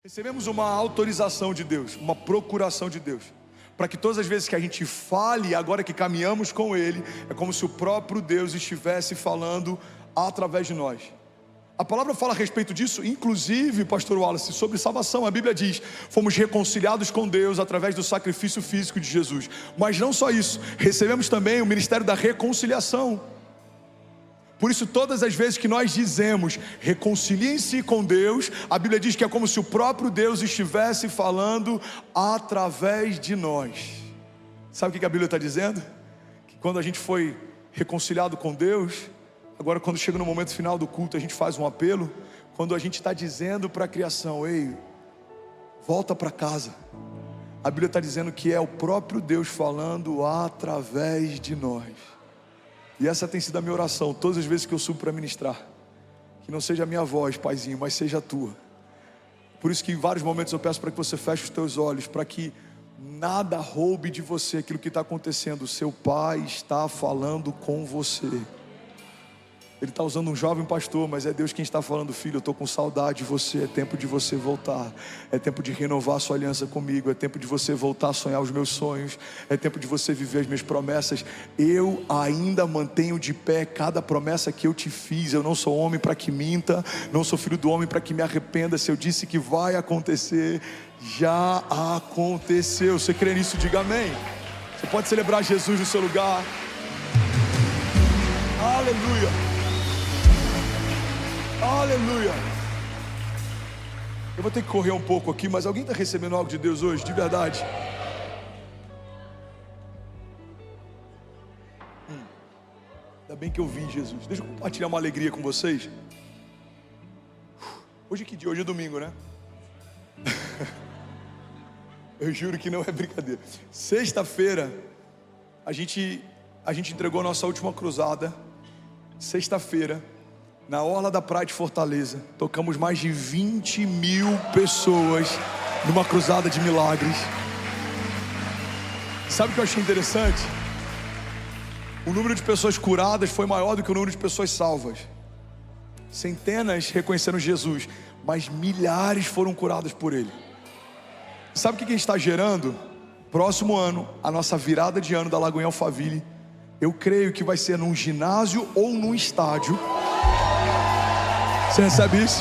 Recebemos uma autorização de Deus, uma procuração de Deus, para que todas as vezes que a gente fale, agora que caminhamos com Ele, é como se o próprio Deus estivesse falando através de nós. A palavra fala a respeito disso, inclusive, pastor Wallace, sobre salvação. A Bíblia diz: fomos reconciliados com Deus através do sacrifício físico de Jesus. Mas não só isso, recebemos também o ministério da reconciliação. Por isso, todas as vezes que nós dizemos reconciliem-se com Deus, a Bíblia diz que é como se o próprio Deus estivesse falando através de nós. Sabe o que a Bíblia está dizendo? Que quando a gente foi reconciliado com Deus, agora quando chega no momento final do culto, a gente faz um apelo. Quando a gente está dizendo para a criação: ei, volta para casa, a Bíblia está dizendo que é o próprio Deus falando através de nós. E essa tem sido a minha oração todas as vezes que eu subo para ministrar. Que não seja a minha voz, Paizinho, mas seja a tua. Por isso que em vários momentos eu peço para que você feche os teus olhos, para que nada roube de você aquilo que está acontecendo. O seu Pai está falando com você. Ele está usando um jovem pastor, mas é Deus quem está falando: filho, eu estou com saudade de você, é tempo de você voltar, é tempo de renovar a sua aliança comigo, é tempo de você voltar a sonhar os meus sonhos, é tempo de você viver as minhas promessas. Eu ainda mantenho de pé cada promessa que eu te fiz. Eu não sou homem para que minta, não sou filho do homem para que me arrependa. Se eu disse que vai acontecer, já aconteceu. Você crê nisso? Diga amém. Você pode celebrar Jesus no seu lugar. Aleluia. Aleluia. Eu vou ter que correr um pouco aqui, mas alguém está recebendo algo de Deus hoje, de verdade? Ainda bem que eu vim, Jesus. Deixa eu compartilhar uma alegria com vocês. Hoje é que dia? Hoje é domingo, né? Eu juro que não é brincadeira. Sexta-feira a gente entregou a nossa última cruzada. Sexta-feira, na orla da praia de Fortaleza, tocamos mais de 20 mil pessoas numa cruzada de milagres. Sabe o que eu achei interessante? O número de pessoas curadas foi maior do que o número de pessoas salvas. Centenas reconheceram Jesus, mas milhares foram curadas por Ele. Sabe o que a gente está gerando? Próximo ano, a nossa virada de ano da Lagoinha Alphaville, eu creio que vai ser num ginásio ou num estádio. Você recebe isso?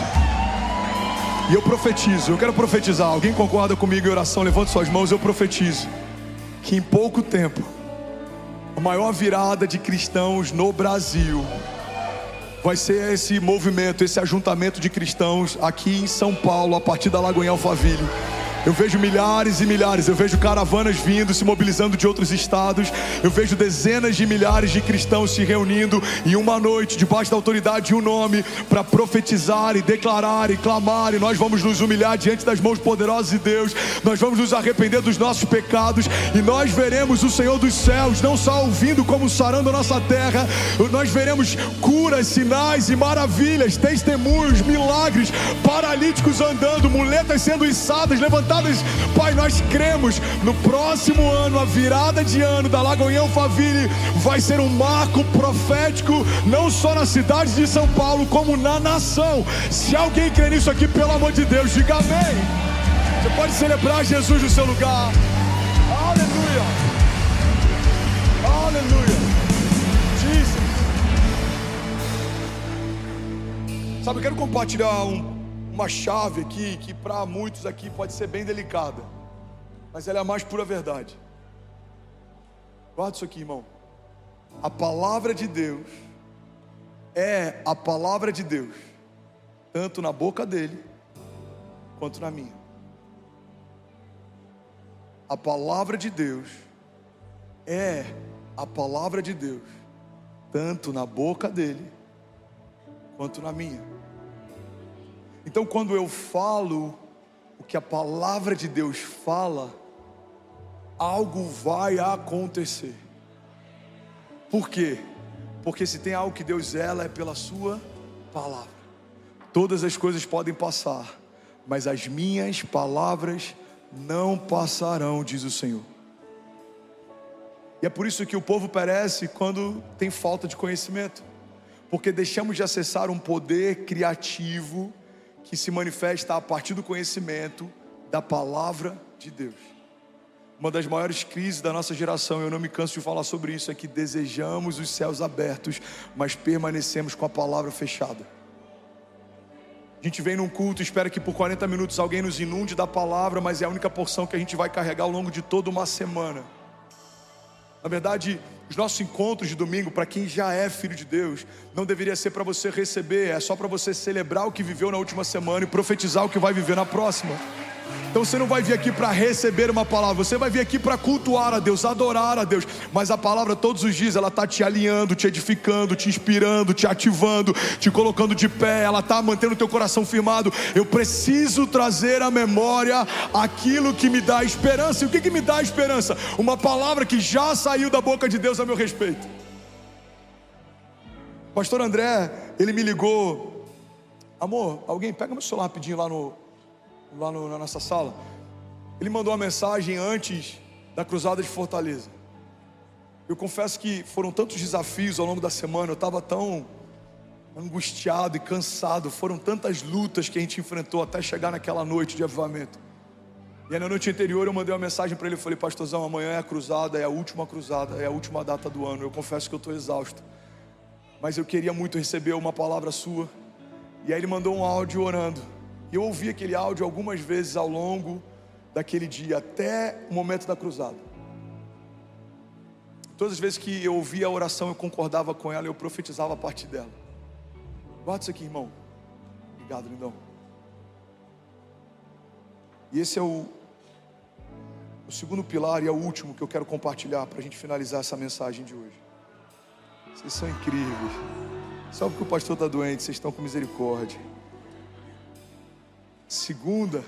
E eu profetizo, eu quero profetizar. Alguém concorda comigo em oração? Levante suas mãos. Eu profetizo que em pouco tempo a maior virada de cristãos no Brasil vai ser esse movimento, esse ajuntamento de cristãos aqui em São Paulo, a partir da Lagoinha Alphaville. Eu vejo milhares e milhares, eu vejo caravanas vindo, se mobilizando de outros estados. Eu vejo dezenas de milhares de cristãos se reunindo em uma noite, debaixo da autoridade de um nome, para profetizar e declarar e clamar. E nós vamos nos humilhar diante das mãos poderosas de Deus. Nós vamos nos arrepender dos nossos pecados, e nós veremos o Senhor dos céus, não só ouvindo como sarando a nossa terra. Nós veremos curas, sinais e maravilhas, testemunhos, milagres, paralíticos andando, muletas sendo içadas, levantadas. Pai, nós cremos, no próximo ano, a virada de ano da Lagoinha Alphaville vai ser um marco profético, não só na cidade de São Paulo, como na nação. Se alguém crê nisso aqui, pelo amor de Deus, diga amém. Você pode celebrar Jesus no seu lugar. Aleluia. Aleluia. Jesus. Sabe, eu quero compartilhar uma chave aqui, que para muitos aqui pode ser bem delicada, mas ela é a mais pura verdade. Guarda isso aqui, irmão. A palavra de Deus é a palavra de Deus, tanto na boca dele, quanto na minha. A palavra de Deus é a palavra de Deus, tanto na boca dele, quanto na minha. Então, quando eu falo o que a palavra de Deus fala, algo vai acontecer. Por quê? Porque se tem algo que Deus zela, é pela sua palavra. Todas as coisas podem passar, mas as minhas palavras não passarão, diz o Senhor. E é por isso que o povo perece quando tem falta de conhecimento, porque deixamos de acessar um poder criativo que se manifesta a partir do conhecimento da palavra de Deus. Uma das maiores crises da nossa geração, eu não me canso de falar sobre isso, é que desejamos os céus abertos, mas permanecemos com a palavra fechada. A gente vem num culto, espera que por 40 minutos alguém nos inunde da palavra, mas é a única porção que a gente vai carregar ao longo de toda uma semana. Na verdade, os nossos encontros de domingo, para quem já é filho de Deus, não deveria ser para você receber, é só para você celebrar o que viveu na última semana e profetizar o que vai viver na próxima. Então você não vai vir aqui para receber uma palavra, você vai vir aqui para cultuar a Deus, adorar a Deus. Mas a palavra todos os dias, ela está te alinhando, te edificando, te inspirando, te ativando, te colocando de pé, ela está mantendo o teu coração firmado. Eu preciso trazer à memória aquilo que me dá esperança. E o que me dá esperança? Uma palavra que já saiu da boca de Deus a meu respeito. Pastor André, ele me ligou: amor, alguém pega meu celular rapidinho lá na nossa sala. Ele mandou uma mensagem antes da cruzada de Fortaleza. Eu confesso que foram tantos desafios ao longo da semana, eu estava tão angustiado e cansado, foram tantas lutas que a gente enfrentou até chegar naquela noite de avivamento. E aí na noite anterior eu mandei uma mensagem para ele, eu falei: pastorzão, amanhã é a cruzada, é a última data do ano. Eu confesso que eu estou exausto, mas eu queria muito receber uma palavra sua. E aí ele mandou um áudio orando. E eu ouvi aquele áudio algumas vezes ao longo daquele dia, até o momento da cruzada. Todas as vezes que eu ouvia a oração, eu concordava com ela, eu profetizava a partir dela. Guarda isso aqui, irmão. Obrigado, lindão. E esse é o segundo pilar e é o último que eu quero compartilhar para a gente finalizar essa mensagem de hoje. Vocês são incríveis. Só porque o pastor está doente, vocês estão com misericórdia. Segundo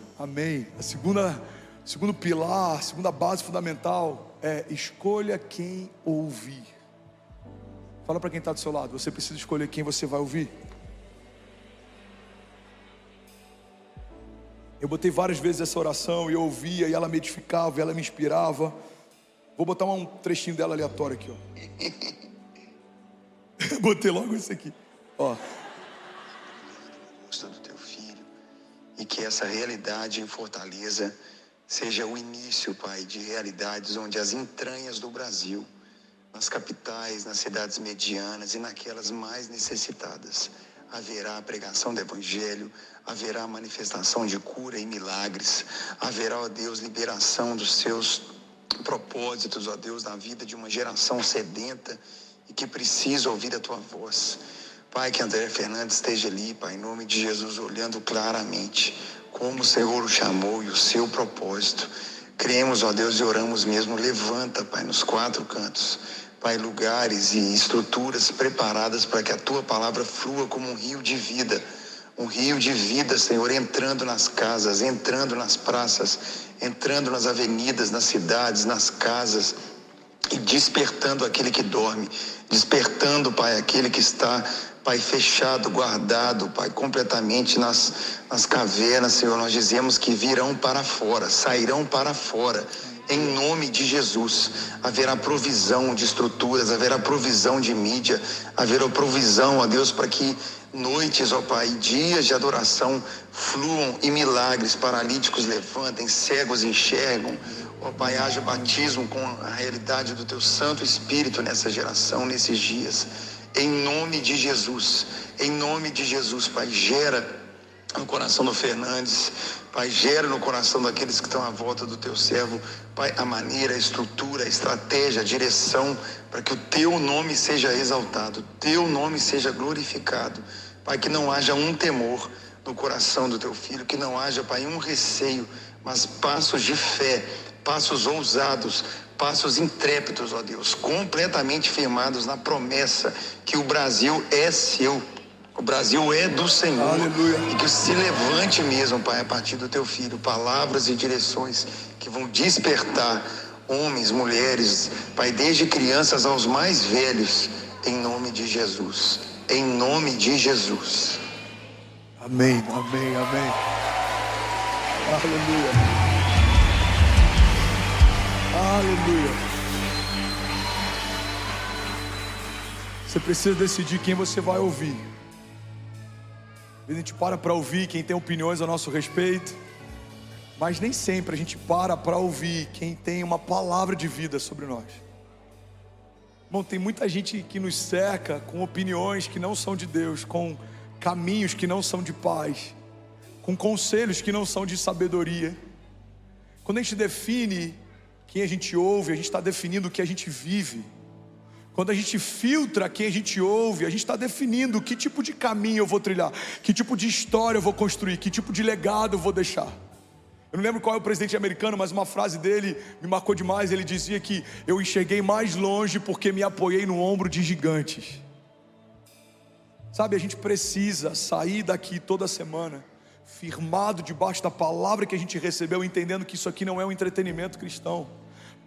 pilar, segunda base fundamental é: escolha quem ouvir. Fala para quem está do seu lado, você precisa escolher quem você vai ouvir. Eu botei várias vezes essa oração e eu ouvia, e ela me edificava, e ela me inspirava. Vou botar um trechinho dela aleatório aqui, ó. Botei logo isso aqui, ó. Do teu filho, e que essa realidade em Fortaleza seja o início, Pai, de realidades onde as entranhas do Brasil, nas capitais, nas cidades medianas e naquelas mais necessitadas, haverá a pregação do Evangelho, haverá a manifestação de cura e milagres, haverá, ó Deus, liberação dos seus propósitos, ó Deus, na vida de uma geração sedenta e que precisa ouvir a Tua voz. Pai, que André Fernandes esteja ali, Pai, em nome de Jesus, olhando claramente como o Senhor o chamou e o seu propósito. Cremos, ó Deus, e oramos mesmo. Levanta, Pai, nos quatro cantos, Pai, lugares e estruturas preparadas para que a Tua palavra flua como um rio de vida. Um rio de vida, Senhor, entrando nas casas, entrando nas praças, entrando nas avenidas, nas cidades, nas casas, e despertando aquele que dorme, despertando, Pai, aquele que está, Pai, fechado, guardado, Pai, completamente nas cavernas, Senhor. Nós dizemos que virão para fora, sairão para fora, em nome de Jesus. Haverá provisão de estruturas, haverá provisão de mídia, haverá provisão, ó Deus, para que noites, ó Pai, dias de adoração fluam e milagres, paralíticos levantem, cegos enxergam. Ó Pai, haja batismo com a realidade do Teu Santo Espírito nessa geração, nesses dias. Em nome de Jesus, Pai, gera no coração do Fernandes, Pai, gera no coração daqueles que estão à volta do Teu servo, Pai, a maneira, a estrutura, a estratégia, a direção, para que o Teu nome seja exaltado, o Teu nome seja glorificado. Pai, que não haja um temor no coração do Teu filho, que não haja, Pai, um receio, mas passos de fé, passos ousados, passos intrépidos, ó Deus, completamente firmados na promessa que o Brasil é seu, o Brasil é do Senhor. Aleluia. E que se levante mesmo, Pai, a partir do Teu Filho, palavras e direções que vão despertar homens, mulheres, Pai, desde crianças aos mais velhos, em nome de Jesus, em nome de Jesus. Amém, amém, amém. Aleluia. Aleluia. Você precisa decidir quem você vai ouvir. Às vezes a gente para ouvir quem tem opiniões a nosso respeito, mas nem sempre a gente para ouvir quem tem uma palavra de vida sobre nós. Irmão, tem muita gente que nos cerca com opiniões que não são de Deus, com caminhos que não são de paz, com conselhos que não são de sabedoria. Quando a gente define quem a gente ouve, a gente está definindo o que a gente vive. Quando a gente filtra quem a gente ouve, a gente está definindo que tipo de caminho eu vou trilhar, que tipo de história eu vou construir, que tipo de legado eu vou deixar. Eu não lembro qual é o presidente americano, mas uma frase dele me marcou demais. Ele dizia que eu enxerguei mais longe porque me apoiei no ombro de gigantes. Sabe, a gente precisa sair daqui toda semana firmado debaixo da palavra que a gente recebeu, entendendo que isso aqui não é um entretenimento cristão.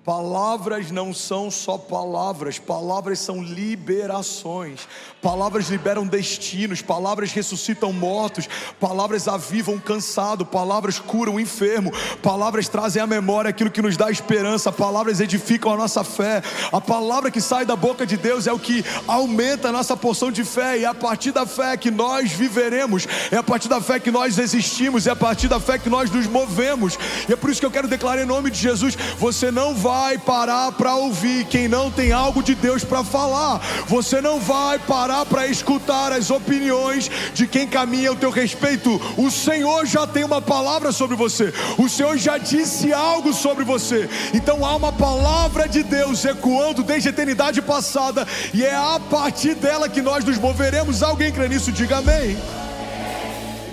Palavras não são só palavras, palavras são liberações. Palavras liberam destinos, palavras ressuscitam mortos, palavras avivam o cansado, palavras curam o enfermo, palavras trazem à memória aquilo que nos dá esperança, palavras edificam a nossa fé. A palavra que sai da boca de Deus é o que aumenta a nossa porção de fé, e é a partir da fé que nós viveremos, é a partir da fé que nós existimos, é a partir da fé que nós nos movemos. E é por isso que eu quero declarar em nome de Jesus: você não vai parar para ouvir quem não tem algo de Deus para falar. Você não vai parar para escutar as opiniões de quem caminha ao teu respeito. O Senhor já tem uma palavra sobre você. O Senhor já disse algo sobre você. Então há uma palavra de Deus ecoando desde a eternidade passada, e é a partir dela que nós nos moveremos. Alguém crê nisso? Diga amém.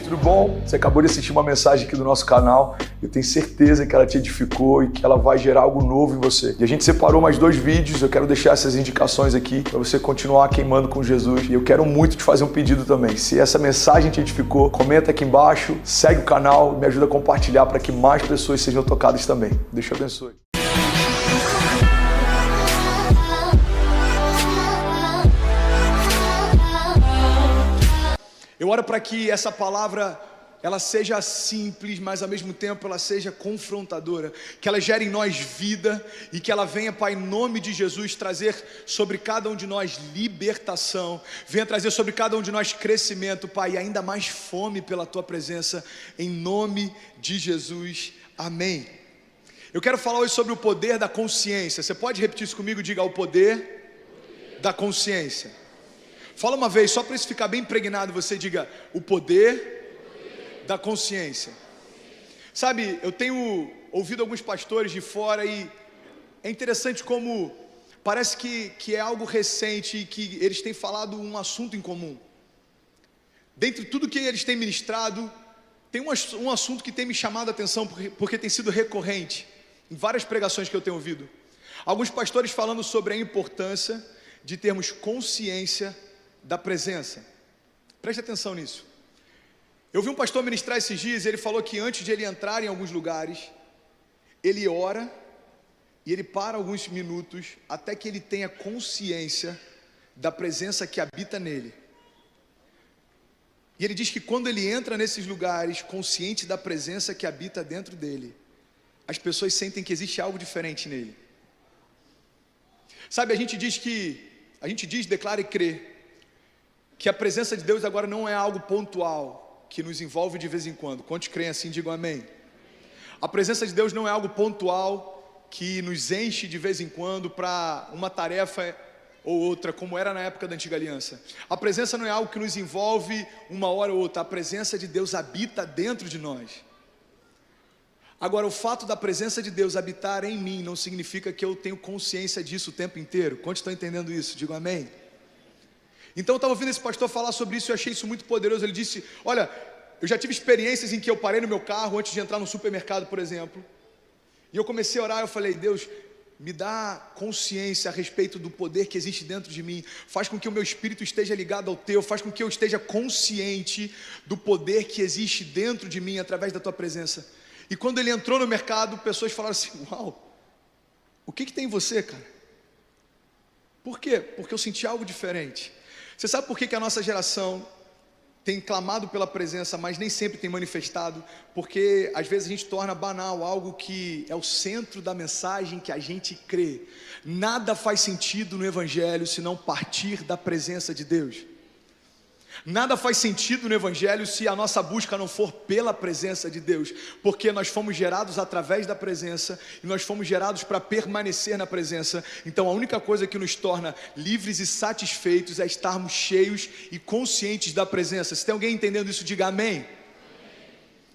Tudo bom? Você acabou de assistir uma mensagem aqui do nosso canal. Eu tenho certeza que ela te edificou e que ela vai gerar algo novo em você. E a gente separou mais 2 vídeos. Eu quero deixar essas indicações aqui para você continuar queimando com Jesus. E eu quero muito te fazer um pedido também. Se essa mensagem te edificou, comenta aqui embaixo, segue o canal, me ajuda a compartilhar para que mais pessoas sejam tocadas também. Deus te abençoe. Eu oro para que essa palavra ela seja simples, mas ao mesmo tempo ela seja confrontadora, que ela gere em nós vida e que ela venha, Pai, em nome de Jesus, trazer sobre cada um de nós libertação, venha trazer sobre cada um de nós crescimento, Pai, e ainda mais fome pela Tua presença, em nome de Jesus, amém. Eu quero falar hoje sobre o poder da consciência. Você pode repetir isso comigo? Diga: o poder da consciência. Fala uma vez, só para isso ficar bem impregnado, você diga: o poder da consciência. Sabe, eu tenho ouvido alguns pastores de fora e é interessante como parece que é algo recente e que eles têm falado um assunto em comum. Dentre tudo que eles têm ministrado, tem um assunto que tem me chamado a atenção porque tem sido recorrente em várias pregações que eu tenho ouvido. Alguns pastores falando sobre a importância de termos consciência da presença. Preste atenção nisso. Eu vi um pastor ministrar esses dias e ele falou que antes de ele entrar em alguns lugares, ele ora e ele para alguns minutos até que ele tenha consciência da presença que habita nele. E ele diz que quando ele entra nesses lugares, consciente da presença que habita dentro dele, as pessoas sentem que existe algo diferente nele. Sabe, a gente diz, declara e crê que a presença de Deus agora não é algo pontual, que nos envolve de vez em quando. Quantos creem assim, digam amém. A presença de Deus não é algo pontual, que nos enche de vez em quando para uma tarefa ou outra, como era na época da antiga aliança. A presença não é algo que nos envolve uma hora ou outra. A presença de Deus habita dentro de nós. Agora, o fato da presença de Deus habitar em mim não significa que eu tenho consciência disso o tempo inteiro. Quantos estão entendendo isso? Digam amém. Então eu estava ouvindo esse pastor falar sobre isso e eu achei isso muito poderoso. Ele disse: olha, eu já tive experiências em que eu parei no meu carro antes de entrar no supermercado, por exemplo, e eu comecei a orar. Eu falei: Deus, me dá consciência a respeito do poder que existe dentro de mim, faz com que o meu espírito esteja ligado ao teu, faz com que eu esteja consciente do poder que existe dentro de mim através da tua presença. E quando ele entrou no mercado, pessoas falaram assim: uau, o que tem em você, cara? Por quê? Porque eu senti algo diferente. Você sabe por que a nossa geração tem clamado pela presença, mas nem sempre tem manifestado? Porque às vezes a gente torna banal algo que é o centro da mensagem que a gente crê. Nada faz sentido no Evangelho se não partir da presença de Deus. Nada faz sentido no Evangelho se a nossa busca não for pela presença de Deus, porque nós fomos gerados através da presença e nós fomos gerados para permanecer na presença. Então a única coisa que nos torna livres e satisfeitos é estarmos cheios e conscientes da presença. Se tem alguém entendendo isso, diga amém.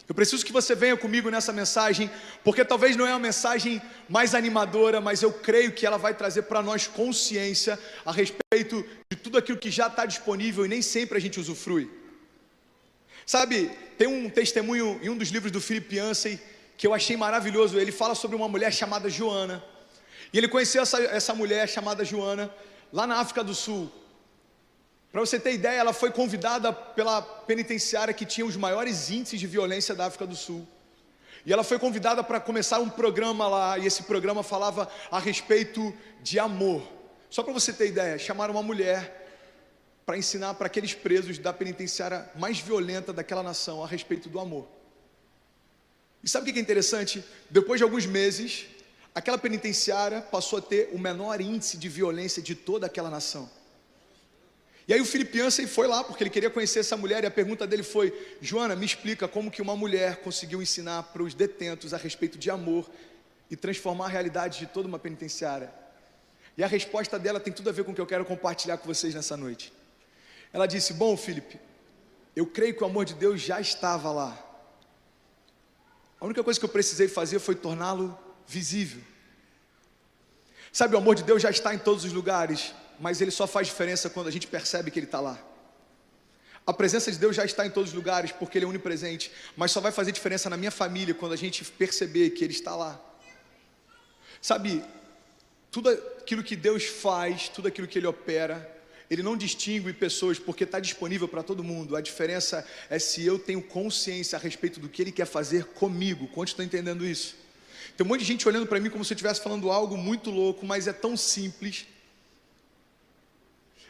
Eu preciso que você venha comigo nessa mensagem, porque talvez não é uma mensagem mais animadora, mas eu creio que ela vai trazer para nós consciência a respeito de tudo aquilo que já está disponível e nem sempre a gente usufrui. Sabe, tem um testemunho em um dos livros do Philip Yancey que eu achei maravilhoso. Ele fala sobre uma mulher chamada Joana, e ele conheceu essa mulher chamada Joana lá na África do Sul. Para você ter ideia, ela foi convidada pela penitenciária que tinha os maiores índices de violência da África do Sul. E ela foi convidada para começar um programa lá, e esse programa falava a respeito de amor. Só para você ter ideia, chamaram uma mulher para ensinar para aqueles presos da penitenciária mais violenta daquela nação a respeito do amor. E sabe o que é interessante? Depois de alguns meses, aquela penitenciária passou a ter o menor índice de violência de toda aquela nação. E aí o Philip Yancey foi lá, porque ele queria conhecer essa mulher, e a pergunta dele foi: Joana, me explica como que uma mulher conseguiu ensinar para os detentos a respeito de amor e transformar a realidade de toda uma penitenciária. E a resposta dela tem tudo a ver com o que eu quero compartilhar com vocês nessa noite. Ela disse: bom, Philip, eu creio que o amor de Deus já estava lá. A única coisa que eu precisei fazer foi torná-lo visível. Sabe, o amor de Deus já está em todos os lugares, mas ele só faz diferença quando a gente percebe que ele está lá. A presença de Deus já está em todos os lugares, porque ele é onipresente, mas só vai fazer diferença na minha família quando a gente perceber que ele está lá. Sabe, tudo aquilo que Deus faz, tudo aquilo que ele opera, ele não distingue pessoas, porque está disponível para todo mundo. A diferença é se eu tenho consciência a respeito do que ele quer fazer comigo. Quantos estão entendendo isso? Tem um monte de gente olhando para mim como se eu estivesse falando algo muito louco, mas é tão simples.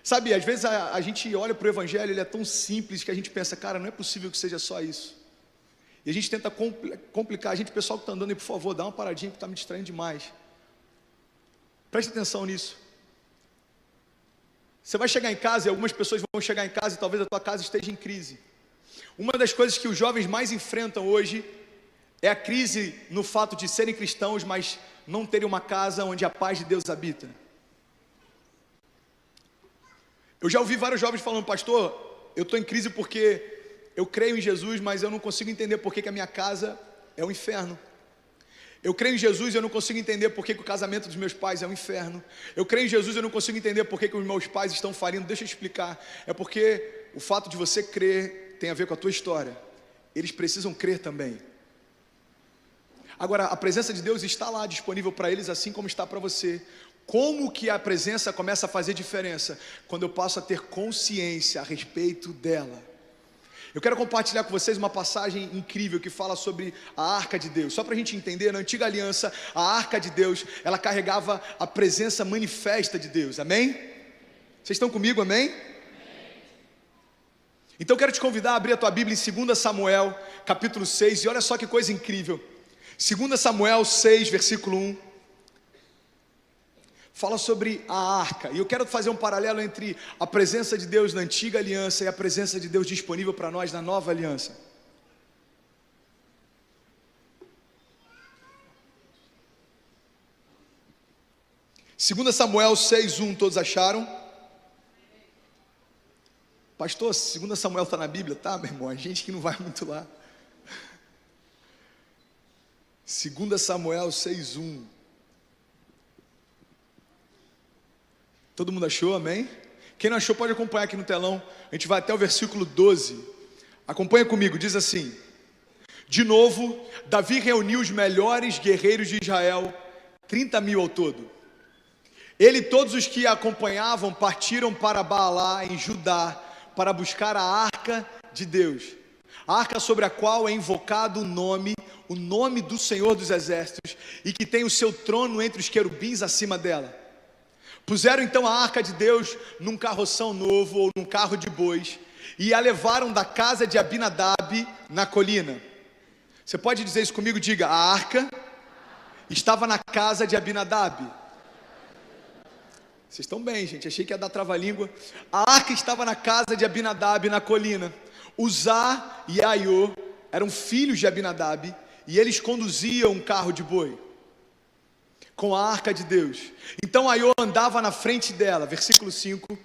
Sabe, às vezes a gente olha para o Evangelho, ele é tão simples que a gente pensa: cara, não é possível que seja só isso. E a gente tenta complicar. A gente, pessoal que está andando aí, por favor, dá uma paradinha que está me distraindo demais. Preste atenção nisso. Você vai chegar em casa, e algumas pessoas vão chegar em casa e talvez a tua casa esteja em crise. Uma das coisas que os jovens mais enfrentam hoje é a crise no fato de serem cristãos, mas não terem uma casa onde a paz de Deus habita. Eu já ouvi vários jovens falando: pastor, eu estou em crise porque eu creio em Jesus, mas eu não consigo entender por que a minha casa é um inferno. Eu creio em Jesus e eu não consigo entender por que o casamento dos meus pais é um inferno. Eu creio em Jesus e eu não consigo entender por que os meus pais estão falindo. Deixa eu explicar. É porque o fato de você crer tem a ver com a tua história. Eles precisam crer também. Agora, a presença de Deus está lá disponível para eles, assim como está para você. Como que a presença começa a fazer diferença? Quando eu passo a ter consciência a respeito dela. Eu quero compartilhar com vocês uma passagem incrível que fala sobre a Arca de Deus. Só para a gente entender, na antiga aliança, a Arca de Deus, ela carregava a presença manifesta de Deus, amém? Vocês estão comigo, amém? Então eu quero te convidar a abrir a tua Bíblia em 2 Samuel, capítulo 6, e olha só que coisa incrível. 2 Samuel 6, versículo 1. Fala sobre a arca, e eu quero fazer um paralelo entre a presença de Deus na antiga aliança e a presença de Deus disponível para nós na nova aliança. Segunda Samuel 6:1, todos acharam? Pastor, 2 Samuel está na Bíblia? Tá, meu irmão, a gente que não vai muito lá. 2 Samuel 6:1. Todo mundo achou, amém? Quem não achou pode acompanhar aqui no telão. A gente vai até o versículo 12. Acompanha comigo, diz assim: de novo, Davi reuniu os melhores guerreiros de Israel, 30.000 ao todo. Ele e todos os que acompanhavam partiram para Baalá, em Judá, para buscar a arca de Deus, a arca sobre a qual é invocado o nome do Senhor dos Exércitos, e que tem o seu trono entre os querubins acima dela. Puseram então a arca de Deus num carroção novo ou num carro de bois e a levaram da casa de Abinadab na colina. Você pode dizer isso comigo? Diga: a arca estava na casa de Abinadab. Vocês estão bem, gente, achei que ia dar trava-língua. A arca estava na casa de Abinadab, na colina. Uzá e Aiô eram filhos de Abinadab, e eles conduziam um carro de boi com a arca de Deus. Então Aiô andava na frente dela, versículo 5.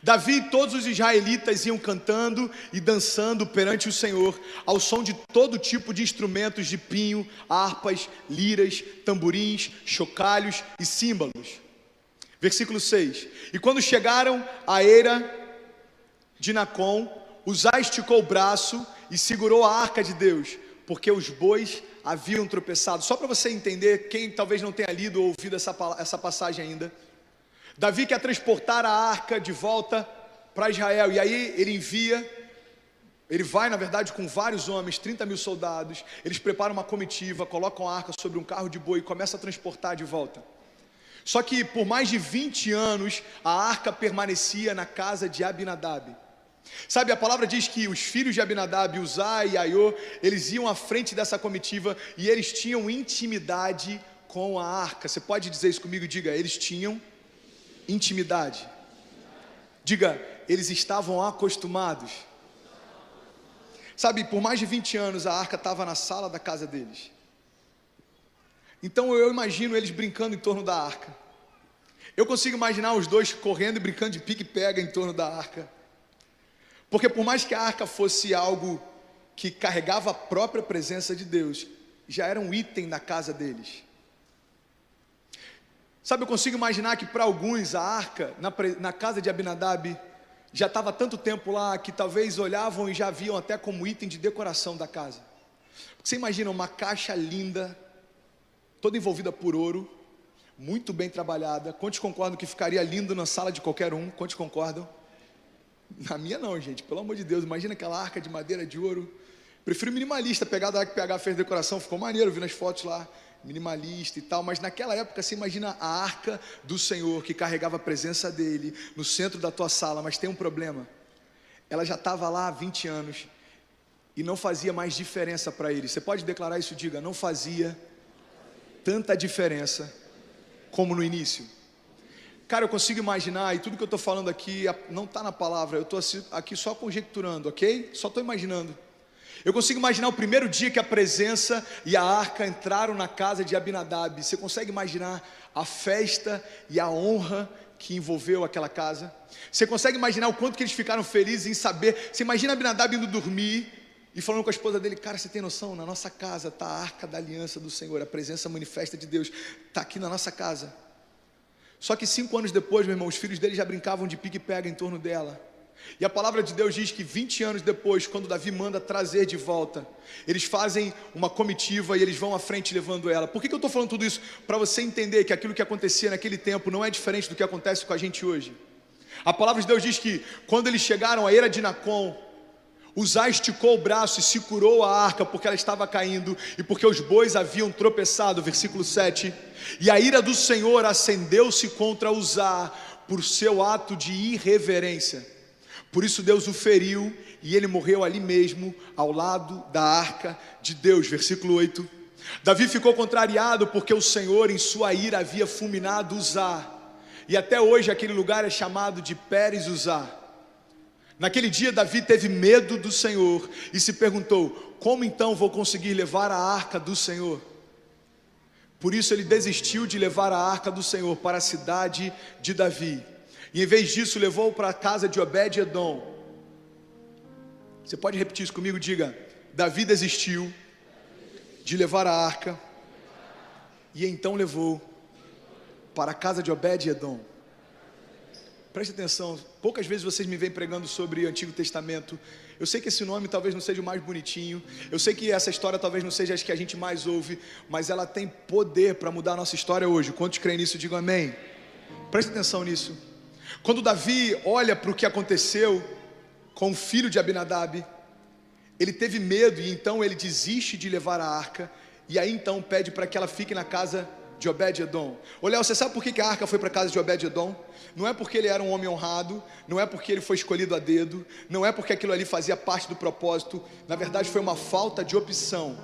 Davi e todos os israelitas iam cantando e dançando perante o Senhor, ao som de todo tipo de instrumentos de pinho, harpas, liras, tamborins, chocalhos e símbolos. Versículo 6. E quando chegaram à eira de Nacon, Uzá esticou o braço e segurou a arca de Deus, porque os bois haviam tropeçado. Só para você entender, quem talvez não tenha lido ou ouvido essa passagem ainda, Davi quer transportar a arca de volta para Israel, e aí ele vai na verdade com vários homens, 30 mil soldados, eles preparam uma comitiva, colocam a arca sobre um carro de boi e começam a transportar de volta. Só que por mais de 20 anos, a arca permanecia na casa de Abinadab. Sabe, a palavra diz que os filhos de Abinadab, Uzá e Aiô, eles iam à frente dessa comitiva e eles tinham intimidade com a arca. Você pode dizer isso comigo? Diga, eles tinham intimidade. Diga, eles estavam acostumados. Sabe, por mais de 20 anos a arca estava na sala da casa deles. Então eu imagino eles brincando em torno da arca. Eu consigo imaginar os dois correndo e brincando de pique-pega em torno da arca. Porque por mais que a arca fosse algo que carregava a própria presença de Deus, já era um item na casa deles. Sabe, eu consigo imaginar que para alguns a arca na casa de Abinadab já estava há tanto tempo lá que talvez olhavam e já viam até como item de decoração da casa. Porque você imagina uma caixa linda, toda envolvida por ouro, muito bem trabalhada. Quantos concordam que ficaria lindo na sala de qualquer um? Quantos concordam? Na minha não, gente, pelo amor de Deus. Imagina aquela arca de madeira de ouro. Prefiro minimalista, pegar da arca que PH fez decoração, ficou maneiro, vi nas fotos lá, minimalista e tal. Mas naquela época você imagina a arca do Senhor, que carregava a presença dele no centro da tua sala. Mas tem um problema, ela já estava lá há 20 anos e não fazia mais diferença para eles. Você pode declarar isso? Diga, não fazia tanta diferença como no início. Cara, eu consigo imaginar, e tudo que eu estou falando aqui não está na palavra, eu estou aqui só conjecturando, ok? Só estou imaginando. Eu consigo imaginar o primeiro dia que a presença e a arca entraram na casa de Abinadab. Você consegue imaginar a festa e a honra que envolveu aquela casa? Você consegue imaginar o quanto que eles ficaram felizes em saber? Você imagina Abinadab indo dormir e falando com a esposa dele: cara, você tem noção? Na nossa casa está a arca da aliança do Senhor, a presença manifesta de Deus está aqui na nossa casa. Só que 5 anos depois, meu irmão, os filhos dele já brincavam de pique-pega em torno dela. E a palavra de Deus diz que 20 anos depois, quando Davi manda trazer de volta, eles fazem uma comitiva e eles vão à frente levando ela. Por que eu estou falando tudo isso? Para você entender que aquilo que acontecia naquele tempo não é diferente do que acontece com a gente hoje. A palavra de Deus diz que quando eles chegaram à eira de Nacon, Uzá esticou o braço e segurou a arca porque ela estava caindo e porque os bois haviam tropeçado, versículo 7. E a ira do Senhor acendeu-se contra Uzá por seu ato de irreverência. Por isso Deus o feriu e ele morreu ali mesmo, ao lado da arca de Deus, versículo 8. Davi ficou contrariado porque o Senhor em sua ira havia fulminado Uzá. E até hoje aquele lugar é chamado de Pérez Uzá. Naquele dia Davi teve medo do Senhor e se perguntou: como então vou conseguir levar a arca do Senhor? Por isso ele desistiu de levar a arca do Senhor para a cidade de Davi, e em vez disso levou para a casa de Obed-edom. Você pode repetir isso comigo? Diga: Davi desistiu de levar a arca e então levou para a casa de Obed-edom. Preste atenção, poucas vezes vocês me vêm pregando sobre o Antigo Testamento. Eu sei que esse nome talvez não seja o mais bonitinho, eu sei que essa história talvez não seja as que a gente mais ouve, mas ela tem poder para mudar a nossa história hoje. Quantos creem nisso, digam amém. Preste atenção nisso. Quando Davi olha para o que aconteceu com o filho de Abinadab, ele teve medo e então ele desiste de levar a arca, e aí então pede para que ela fique na casa de Obed-edom. Olha, você sabe por que a arca foi para a casa de Obed-edom? Não é porque ele era um homem honrado, não é porque ele foi escolhido a dedo, não é porque aquilo ali fazia parte do propósito. Na verdade foi uma falta de opção.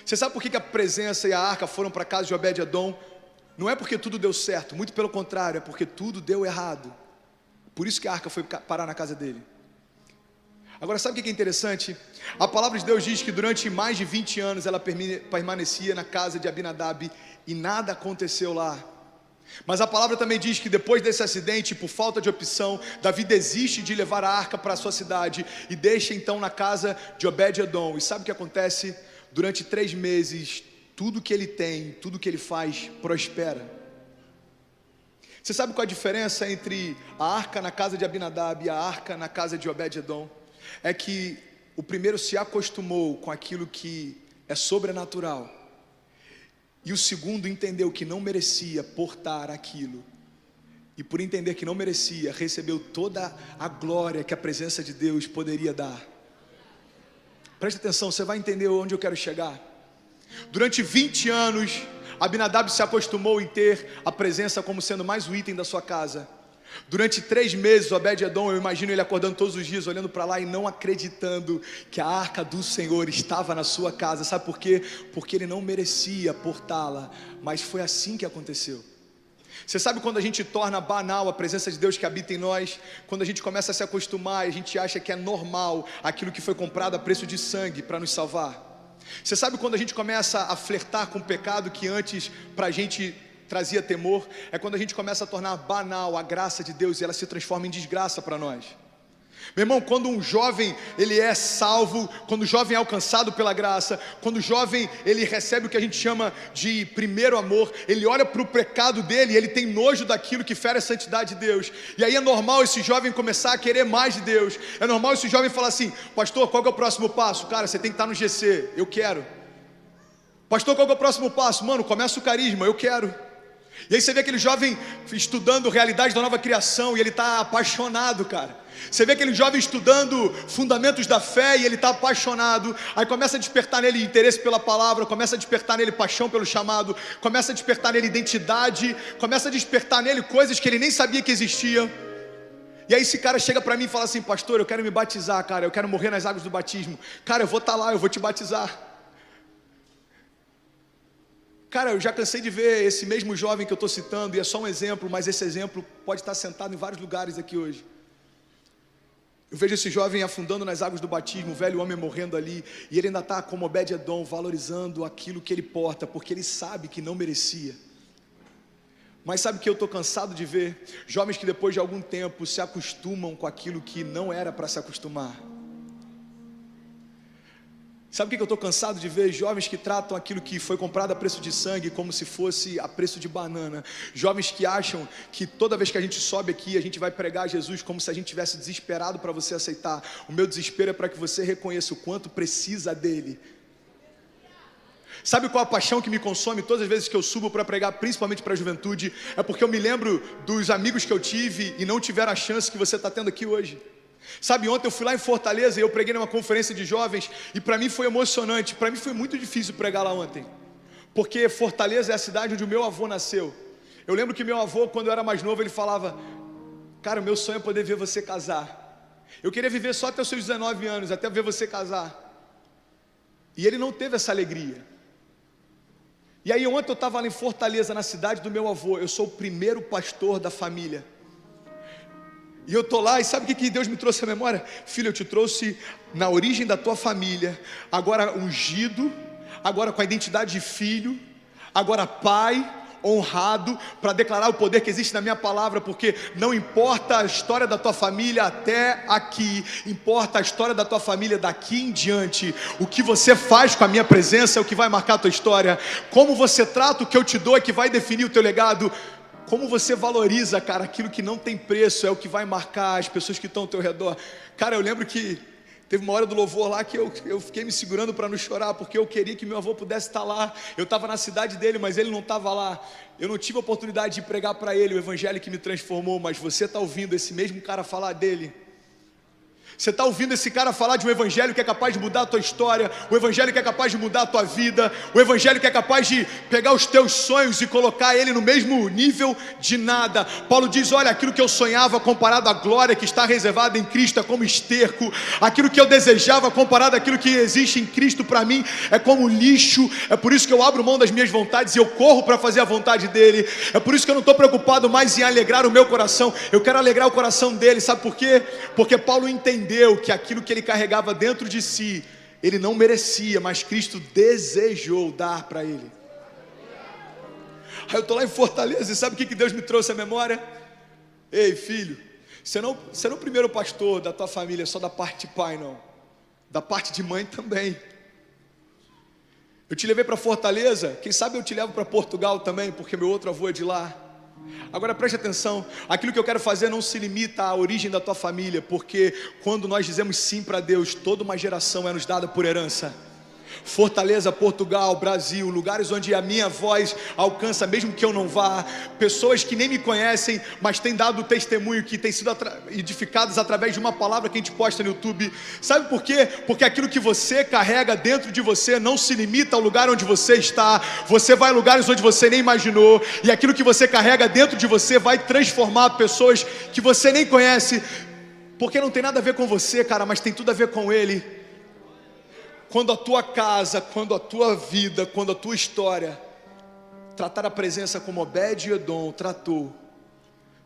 Você sabe por que a presença e a arca foram para a casa de Obed-edom? Não é porque tudo deu certo, muito pelo contrário, é porque tudo deu errado. Por isso que a arca foi parar na casa dele. Agora, sabe o que é interessante? A palavra de Deus diz que durante mais de 20 anos ela permanecia na casa de Abinadab e nada aconteceu lá. Mas a palavra também diz que depois desse acidente, por falta de opção, Davi desiste de levar a arca para a sua cidade e deixa então na casa de Obed-edom. E sabe o que acontece? Durante 3 meses, tudo que ele tem, tudo que ele faz, prospera. Você sabe qual a diferença entre a arca na casa de Abinadab e a arca na casa de Obed-edom? É que o primeiro se acostumou com aquilo que é sobrenatural, e o segundo entendeu que não merecia portar aquilo, e por entender que não merecia, recebeu toda a glória que a presença de Deus poderia dar. Preste atenção, você vai entender onde eu quero chegar. Durante 20 anos, Abinadab se acostumou em ter a presença como sendo mais um item da sua casa. Durante 3 meses, Obed-edom, eu imagino ele acordando todos os dias, olhando para lá e não acreditando que a arca do Senhor estava na sua casa. Sabe por quê? Porque ele não merecia portá-la, mas foi assim que aconteceu. Você sabe quando a gente torna banal a presença de Deus que habita em nós? Quando a gente começa a se acostumar e a gente acha que é normal aquilo que foi comprado a preço de sangue para nos salvar. Você sabe quando a gente começa a flertar com o pecado que antes para a gente trazia temor? É quando a gente começa a tornar banal a graça de Deus e ela se transforma em desgraça para nós. Meu irmão, quando um jovem ele é salvo, quando o jovem é alcançado pela graça, quando o jovem ele recebe o que a gente chama de primeiro amor, ele olha para o pecado dele e ele tem nojo daquilo que fere a santidade de Deus. E aí é normal esse jovem começar a querer mais de Deus. É normal esse jovem falar assim: pastor, qual que é o próximo passo? Cara, você tem que estar no GC, eu quero. Pastor, qual que é o próximo passo? Mano, começa o carisma, eu quero. E aí você vê aquele jovem estudando realidade da nova criação e ele está apaixonado, cara. Você vê aquele jovem estudando fundamentos da fé e ele está apaixonado. Aí começa a despertar nele interesse pela palavra, começa a despertar nele paixão pelo chamado, começa a despertar nele identidade, começa a despertar nele coisas que ele nem sabia que existiam. E aí esse cara chega para mim e fala assim: pastor, eu quero me batizar, cara, eu quero morrer nas águas do batismo. Cara, eu vou estar lá, eu vou te batizar. Cara, eu já cansei de ver esse mesmo jovem que eu estou citando, e é só um exemplo, mas esse exemplo pode estar sentado em vários lugares aqui hoje. Eu vejo esse jovem afundando nas águas do batismo, o velho homem morrendo ali, e ele ainda está como Obed-edom, valorizando aquilo que ele porta, porque ele sabe que não merecia. Mas sabe o que eu estou cansado de ver? Jovens que depois de algum tempo se acostumam com aquilo que não era para se acostumar. Sabe o que eu estou cansado de ver? Jovens que tratam aquilo que foi comprado a preço de sangue como se fosse a preço de banana. Jovens que acham que toda vez que a gente sobe aqui, a gente vai pregar Jesus como se a gente tivesse desesperado para você aceitar. O meu desespero é para que você reconheça o quanto precisa dele. Sabe qual a paixão que me consome todas as vezes que eu subo para pregar, principalmente para a juventude? É porque eu me lembro dos amigos que eu tive e não tiveram a chance que você está tendo aqui hoje. Sabe, ontem eu fui lá em Fortaleza e eu preguei numa conferência de jovens, e para mim foi emocionante. Para mim foi muito difícil pregar lá ontem, porque Fortaleza é a cidade onde o meu avô nasceu. Eu lembro que meu avô, quando eu era mais novo, ele falava: cara, o meu sonho é poder ver você casar. Eu queria viver só até os seus 19 anos, até ver você casar. E ele não teve essa alegria. E aí ontem eu estava lá em Fortaleza, na cidade do meu avô. Eu sou o primeiro pastor da família. E eu estou lá, e sabe o que Deus me trouxe à memória? Filho, eu te trouxe na origem da tua família, agora ungido, agora com a identidade de filho, agora pai, honrado, para declarar o poder que existe na minha palavra, porque não importa a história da tua família até aqui, importa a história da tua família daqui em diante. O que você faz com a minha presença é o que vai marcar a tua história. Como você trata o que eu te dou é que vai definir o teu legado. Como você valoriza, cara, aquilo que não tem preço é o que vai marcar as pessoas que estão ao teu redor. Cara, eu lembro que teve uma hora do louvor lá que eu fiquei me segurando para não chorar, porque eu queria que meu avô pudesse estar lá. Eu estava na cidade dele, mas ele não estava lá. Eu não tive a oportunidade de pregar para ele o evangelho que me transformou, mas você está ouvindo esse mesmo cara falar dele. Você está ouvindo esse cara falar de um evangelho que é capaz de mudar a tua história, o evangelho que é capaz de mudar a tua vida, o evangelho que é capaz de pegar os teus sonhos e colocar ele no mesmo nível de nada. Paulo diz, olha, aquilo que eu sonhava comparado à glória que está reservada em Cristo é como esterco, aquilo que eu desejava comparado àquilo que existe em Cristo para mim é como lixo. É por isso que eu abro mão das minhas vontades e eu corro para fazer a vontade dele. É por isso que eu não estou preocupado mais em alegrar o meu coração, eu quero alegrar o coração dele. Sabe por quê? Porque Paulo entendeu que aquilo que ele carregava dentro de si, ele não merecia, mas Cristo desejou dar para ele. Aí eu estou lá em Fortaleza e sabe o que Deus me trouxe à memória? Ei, filho, você não é o primeiro pastor da tua família só da parte de pai, não, da parte de mãe também. Eu te levei para Fortaleza, quem sabe eu te levo para Portugal também, porque meu outro avô é de lá. Agora preste atenção, aquilo que eu quero fazer não se limita à origem da tua família, porque quando nós dizemos sim para Deus, toda uma geração é nos dada por herança. Fortaleza, Portugal, Brasil, lugares onde a minha voz alcança, mesmo que eu não vá, pessoas que nem me conhecem, mas têm dado testemunho, que têm sido edificadas através de uma palavra que a gente posta no YouTube. Sabe por quê? Porque aquilo que você carrega dentro de você não se limita ao lugar onde você está. Você vai a lugares onde você nem imaginou, e aquilo que você carrega dentro de você vai transformar pessoas que você nem conhece, porque não tem nada a ver com você, cara, mas tem tudo a ver com Ele. Quando a tua casa, quando a tua vida, quando a tua história tratar a presença como Obed-Edom tratou,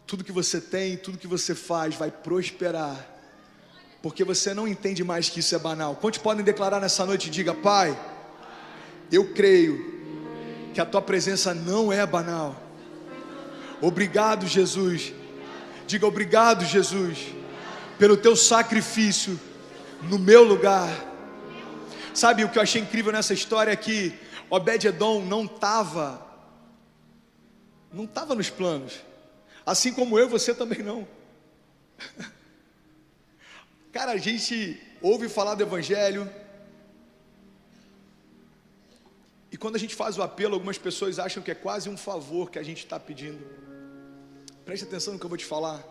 tudo que você tem, tudo que você faz vai prosperar, porque você não entende mais que isso é banal. Quantos podem declarar nessa noite e diga: Pai, eu creio que a tua presença não é banal. Obrigado, Jesus. Diga: obrigado, Jesus, pelo teu sacrifício no meu lugar. Sabe o que eu achei incrível nessa história? É que Obed-Edom não estava nos planos, assim como eu e você também não. Cara, a gente ouve falar do evangelho, e quando a gente faz o apelo, algumas pessoas acham que é quase um favor que a gente está pedindo. Preste atenção no que eu vou te falar.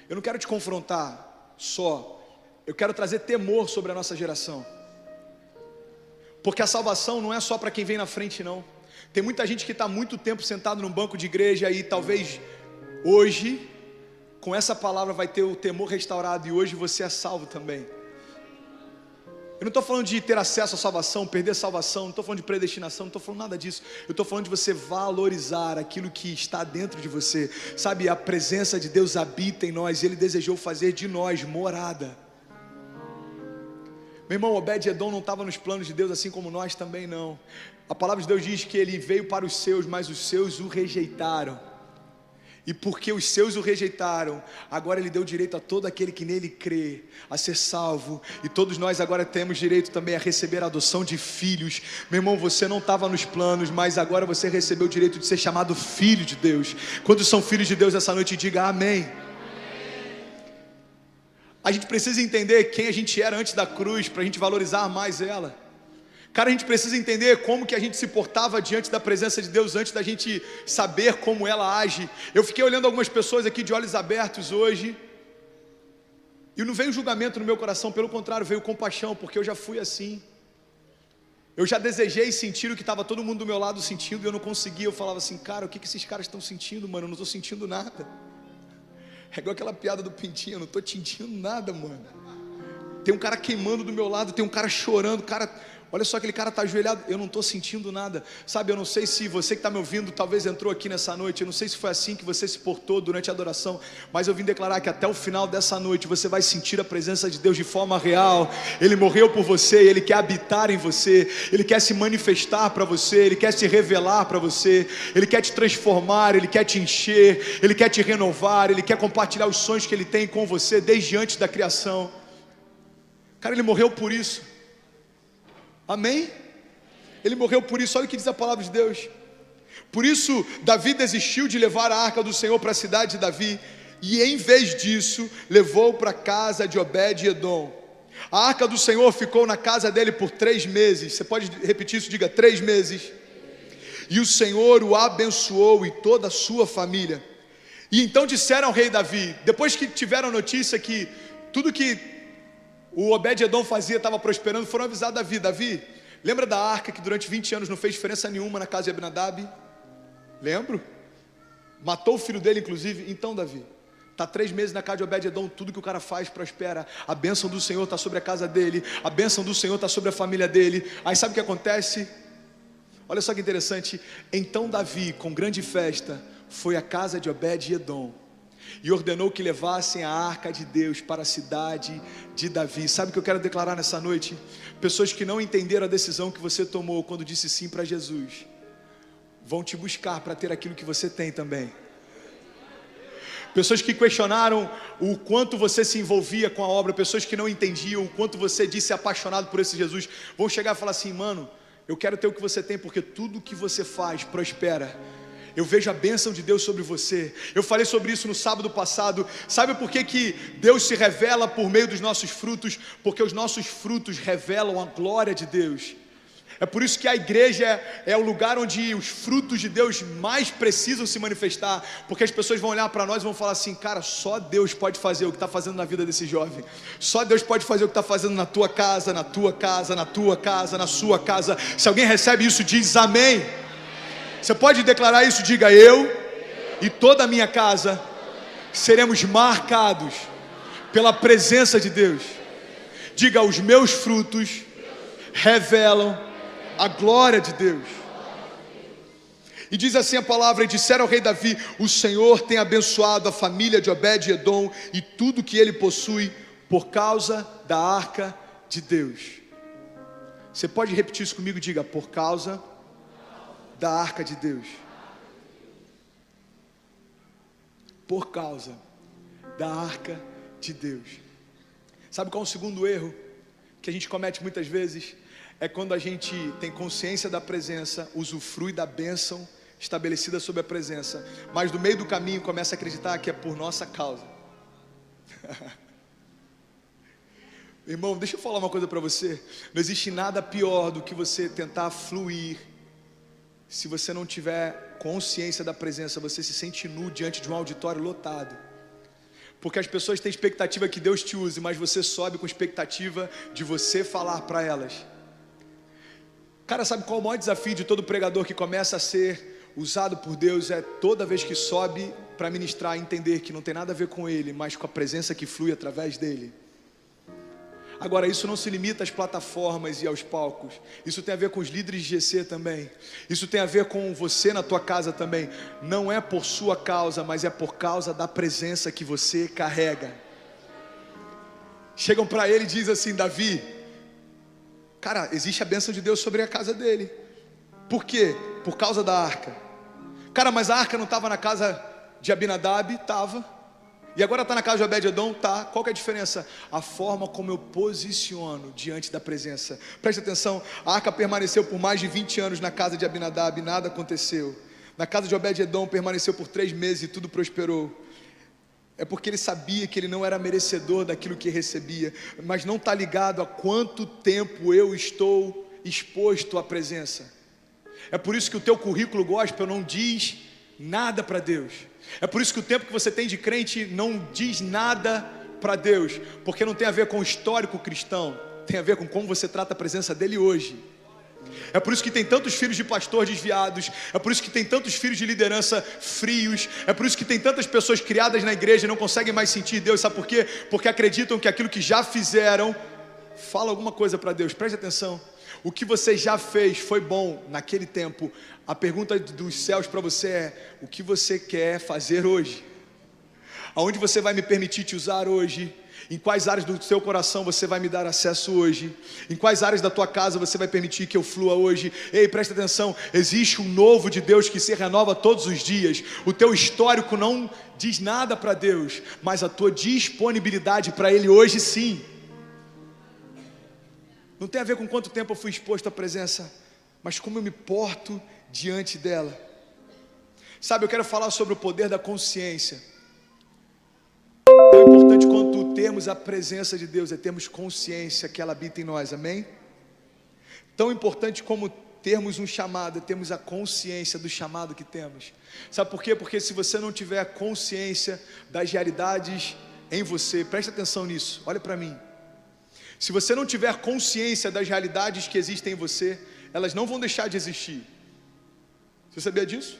Eu não quero te confrontar só, eu quero trazer temor sobre a nossa geração. Porque a salvação não é só para quem vem na frente, não. Tem muita gente que está muito tempo sentado num banco de igreja e talvez hoje, com essa palavra, vai ter o temor restaurado, e hoje você é salvo também. Eu não estou falando de ter acesso à salvação, perder a salvação, não estou falando de predestinação, não estou falando nada disso. Eu estou falando de você valorizar aquilo que está dentro de você. Sabe, a presença de Deus habita em nós, e Ele desejou fazer de nós morada. Meu irmão, Obed-Edom não estava nos planos de Deus, assim como nós também não. A palavra de Deus diz que ele veio para os seus, mas os seus o rejeitaram. E porque os seus o rejeitaram, agora ele deu direito a todo aquele que nele crê, a ser salvo. E todos nós agora temos direito também a receber a adoção de filhos. Meu irmão, você não estava nos planos, mas agora você recebeu o direito de ser chamado filho de Deus. Quantos são filhos de Deus essa noite? Diga amém. A gente precisa entender quem a gente era antes da cruz, para a gente valorizar mais ela. Cara, a gente precisa entender como que a gente se portava diante da presença de Deus antes da gente saber como ela age. Eu fiquei olhando algumas pessoas aqui de olhos abertos hoje, e não veio julgamento no meu coração, pelo contrário, veio compaixão, porque eu já fui assim. Eu já desejei sentir o que estava todo mundo do meu lado sentindo, e eu não conseguia. Eu falava assim: cara, o que esses caras estão sentindo, mano? Eu não estou sentindo nada. É igual aquela piada do pintinho: eu não estou sentindo nada, mano. Tem um cara queimando do meu lado, tem um cara chorando, cara, olha só, aquele cara está ajoelhado, eu não estou sentindo nada. Sabe, eu não sei se você que está me ouvindo talvez entrou aqui nessa noite, eu não sei se foi assim que você se portou durante a adoração, mas eu vim declarar que até o final dessa noite você vai sentir a presença de Deus de forma real. Ele morreu por você, Ele quer habitar em você, Ele quer se manifestar para você, Ele quer se revelar para você, Ele quer te transformar, Ele quer te encher, Ele quer te renovar, Ele quer compartilhar os sonhos que Ele tem com você desde antes da criação. Cara, Ele morreu por isso. Amém? Ele morreu por isso. Olha o que diz a palavra de Deus. Por isso Davi desistiu de levar a arca do Senhor para a cidade de Davi, e em vez disso levou para a casa de Obed-Edom. A arca do Senhor ficou na casa dele por 3 meses. Você pode repetir isso? Diga: 3 meses. E o Senhor o abençoou e toda a sua família. E então disseram ao rei Davi, depois que tiveram notícia que tudo que o Obed-Edom fazia, estava prosperando, foram avisar Davi: Davi, lembra da arca que durante 20 anos não fez diferença nenhuma na casa de Abinadab? Lembro. Matou o filho dele, inclusive. Então, Davi, está 3 meses na casa de Obed-Edom, tudo que o cara faz prospera. A bênção do Senhor está sobre a casa dele, a bênção do Senhor está sobre a família dele. Aí sabe o que acontece? Olha só que interessante. Então Davi, com grande festa, foi à casa de Obed-Edom e ordenou que levassem a arca de Deus para a cidade de Davi. Sabe o que eu quero declarar nessa noite? Pessoas que não entenderam a decisão que você tomou quando disse sim para Jesus, vão te buscar para ter aquilo que você tem também. Pessoas que questionaram o quanto você se envolvia com a obra, pessoas que não entendiam o quanto você disse apaixonado por esse Jesus, vão chegar e falar assim: mano, eu quero ter o que você tem, porque tudo que você faz prospera. Eu vejo a bênção de Deus sobre você. Eu falei sobre isso no sábado passado. Sabe por que Deus se revela por meio dos nossos frutos? Porque os nossos frutos revelam a glória de Deus. É por isso que a igreja é o lugar onde os frutos de Deus mais precisam se manifestar, porque as pessoas vão olhar para nós e vão falar assim: cara, só Deus pode fazer o que está fazendo na vida desse jovem, só Deus pode fazer o que está fazendo na tua casa, na tua casa, na tua casa, na sua casa. Se alguém recebe isso, diz amém. Você pode declarar isso? Diga: eu e toda a minha casa seremos marcados pela presença de Deus. Diga: os meus frutos revelam a glória de Deus. E diz assim a palavra: e disseram ao rei Davi: o Senhor tem abençoado a família de Obed-Edom e tudo que ele possui por causa da arca de Deus. Você pode repetir isso comigo? Diga: por causa da arca de Deus. Por causa da arca de Deus. Sabe qual é o segundo erro que a gente comete muitas vezes? É quando a gente tem consciência da presença, usufrui da bênção estabelecida sobre a presença, mas no meio do caminho começa a acreditar que é por nossa causa. Irmão, deixa eu falar uma coisa para você. Não existe nada pior do que você tentar fluir. Se você não tiver consciência da presença, você se sente nu diante de um auditório lotado. Porque as pessoas têm expectativa que Deus te use, mas você sobe com expectativa de você falar para elas. Cara, sabe qual é o maior desafio de todo pregador que começa a ser usado por Deus? É toda vez que sobe para ministrar, entender que não tem nada a ver com ele, mas com a presença que flui através dele. Agora, isso não se limita às plataformas e aos palcos. Isso tem a ver com os líderes de GC também. Isso tem a ver com você na tua casa também. Não é por sua causa, mas é por causa da presença que você carrega. Chegam para ele e dizem assim: Davi, cara, existe a bênção de Deus sobre a casa dele. Por quê? Por causa da arca. Cara, mas a arca não estava na casa de Abinadab? Estava. E agora está na casa de Obed-Edom? Tá. Qual que é a diferença? A forma como eu posiciono diante da presença. Preste atenção, a arca permaneceu por mais de 20 anos na casa de Abinadab e nada aconteceu. Na casa de Obed-Edom permaneceu por 3 meses e tudo prosperou. É porque ele sabia que ele não era merecedor daquilo que recebia, mas não está ligado a quanto tempo eu estou exposto à presença. É por isso que o teu currículo gospel não diz nada para Deus. É por isso que o tempo que você tem de crente não diz nada para Deus, porque não tem a ver com o histórico cristão, tem a ver com como você trata a presença dele hoje. É por isso que tem tantos filhos de pastor desviados, é por isso que tem tantos filhos de liderança frios, é por isso que tem tantas pessoas criadas na igreja e não conseguem mais sentir Deus. Sabe por quê? Porque acreditam que aquilo que já fizeram fala alguma coisa para Deus. Preste atenção, o que você já fez foi bom naquele tempo. A pergunta dos céus para você é: o que você quer fazer hoje? Aonde você vai me permitir te usar hoje? Em quais áreas do seu coração você vai me dar acesso hoje? Em quais áreas da tua casa você vai permitir que eu flua hoje? Ei, presta atenção, existe um novo de Deus que se renova todos os dias. O teu histórico não diz nada para Deus, mas a tua disponibilidade para Ele hoje sim. Não tem a ver com quanto tempo eu fui exposto à presença, mas como eu me porto diante dela. Sabe, eu quero falar sobre o poder da consciência. Tão importante quanto termos a presença de Deus é termos consciência que ela habita em nós, amém? Tão importante como termos um chamado é termos a consciência do chamado que temos. Sabe por quê? Porque se você não tiver consciência das realidades em você, preste atenção nisso, olha para mim. Se você não tiver consciência das realidades que existem em você, elas não vão deixar de existir. Você sabia disso?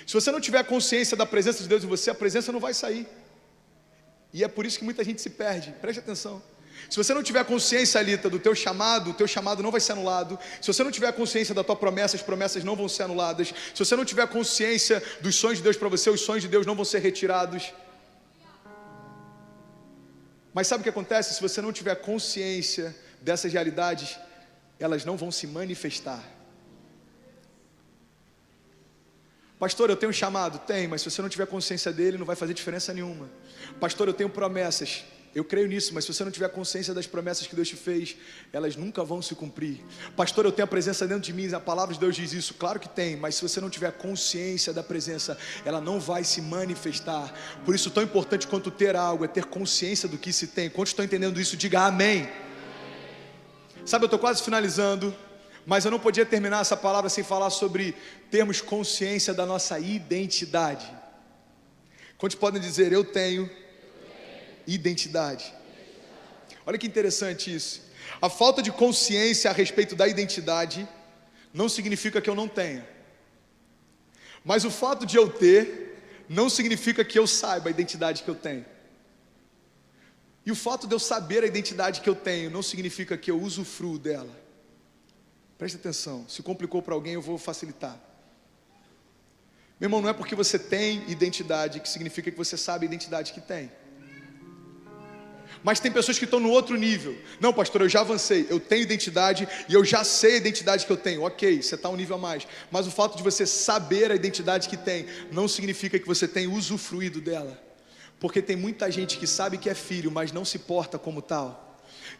Se você não tiver consciência da presença de Deus em você, a presença não vai sair. E é por isso que muita gente se perde. Preste atenção. Se você não tiver consciência, Alita, do teu chamado, o teu chamado não vai ser anulado. Se você não tiver consciência da tua promessa, as promessas não vão ser anuladas. Se você não tiver consciência dos sonhos de Deus para você, os sonhos de Deus não vão ser retirados. Mas sabe o que acontece? Se você não tiver consciência dessas realidades, elas não vão se manifestar. Pastor, eu tenho um chamado? Tem, mas se você não tiver consciência dele, não vai fazer diferença nenhuma. Pastor, eu tenho promessas. Eu creio nisso, mas se você não tiver consciência das promessas que Deus te fez, elas nunca vão se cumprir. Pastor, eu tenho a presença dentro de mim, a palavra de Deus diz isso. Claro que tem, mas se você não tiver consciência da presença, ela não vai se manifestar. Por isso, tão importante quanto ter algo é ter consciência do que se tem. Quantos estão entendendo isso? Diga amém. Sabe, eu estou quase finalizando, mas eu não podia terminar essa palavra sem falar sobre termos consciência da nossa identidade. Quantos podem dizer, eu tenho identidade? Olha que interessante isso. A falta de consciência a respeito da identidade não significa que eu não tenha, mas o fato de eu ter não significa que eu saiba a identidade que eu tenho. E o fato de eu saber a identidade que eu tenho não significa que eu usufruo dela. Preste atenção, se complicou para alguém eu vou facilitar. Meu irmão, não é porque você tem identidade que significa que você sabe a identidade que tem. Mas tem pessoas que estão no outro nível. Não, pastor, eu já avancei, eu tenho identidade e eu já sei a identidade que eu tenho. Ok, você está um nível a mais. Mas o fato de você saber a identidade que tem não significa que você tenha usufruído dela. Porque tem muita gente que sabe que é filho, mas não se porta como tal.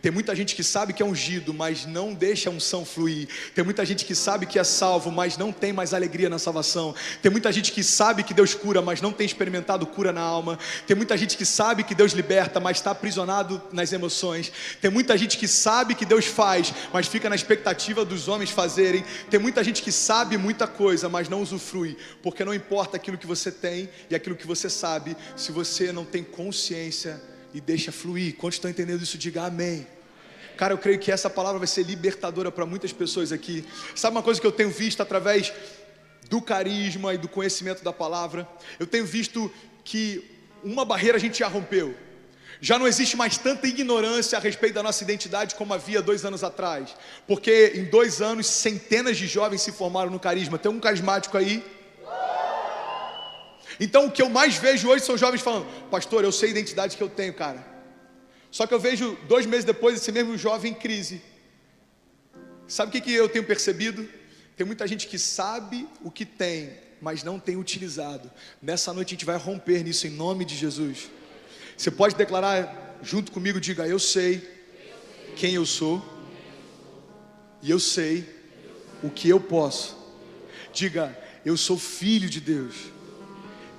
Tem muita gente que sabe que é ungido, mas não deixa a unção fluir. Tem muita gente que sabe que é salvo, mas não tem mais alegria na salvação. Tem muita gente que sabe que Deus cura, mas não tem experimentado cura na alma. Tem muita gente que sabe que Deus liberta, mas está aprisionado nas emoções. Tem muita gente que sabe que Deus faz, mas fica na expectativa dos homens fazerem. Tem muita gente que sabe muita coisa, mas não usufrui, porque não importa aquilo que você tem e aquilo que você sabe, se você não tem consciência e deixa fluir. Quantos estão entendendo isso? Diga amém. Cara, eu creio que essa palavra vai ser libertadora para muitas pessoas aqui. Sabe uma coisa que eu tenho visto através do carisma e do conhecimento da palavra? Eu tenho visto que uma barreira a gente já rompeu. Já não existe mais tanta ignorância a respeito da nossa identidade como havia 2 anos atrás. Porque em 2 anos, centenas de jovens se formaram no carisma. Tem um carismático aí? Então o que eu mais vejo hoje são jovens falando, pastor, eu sei a identidade que eu tenho, cara. Só que eu vejo 2 meses depois esse mesmo jovem em crise. Sabe o que eu tenho percebido? Tem muita gente que sabe o que tem, mas não tem utilizado. Nessa noite a gente vai romper nisso em nome de Jesus. Você pode declarar junto comigo, diga, eu sei quem eu sou e eu sei o que eu posso. Diga, eu sou filho de Deus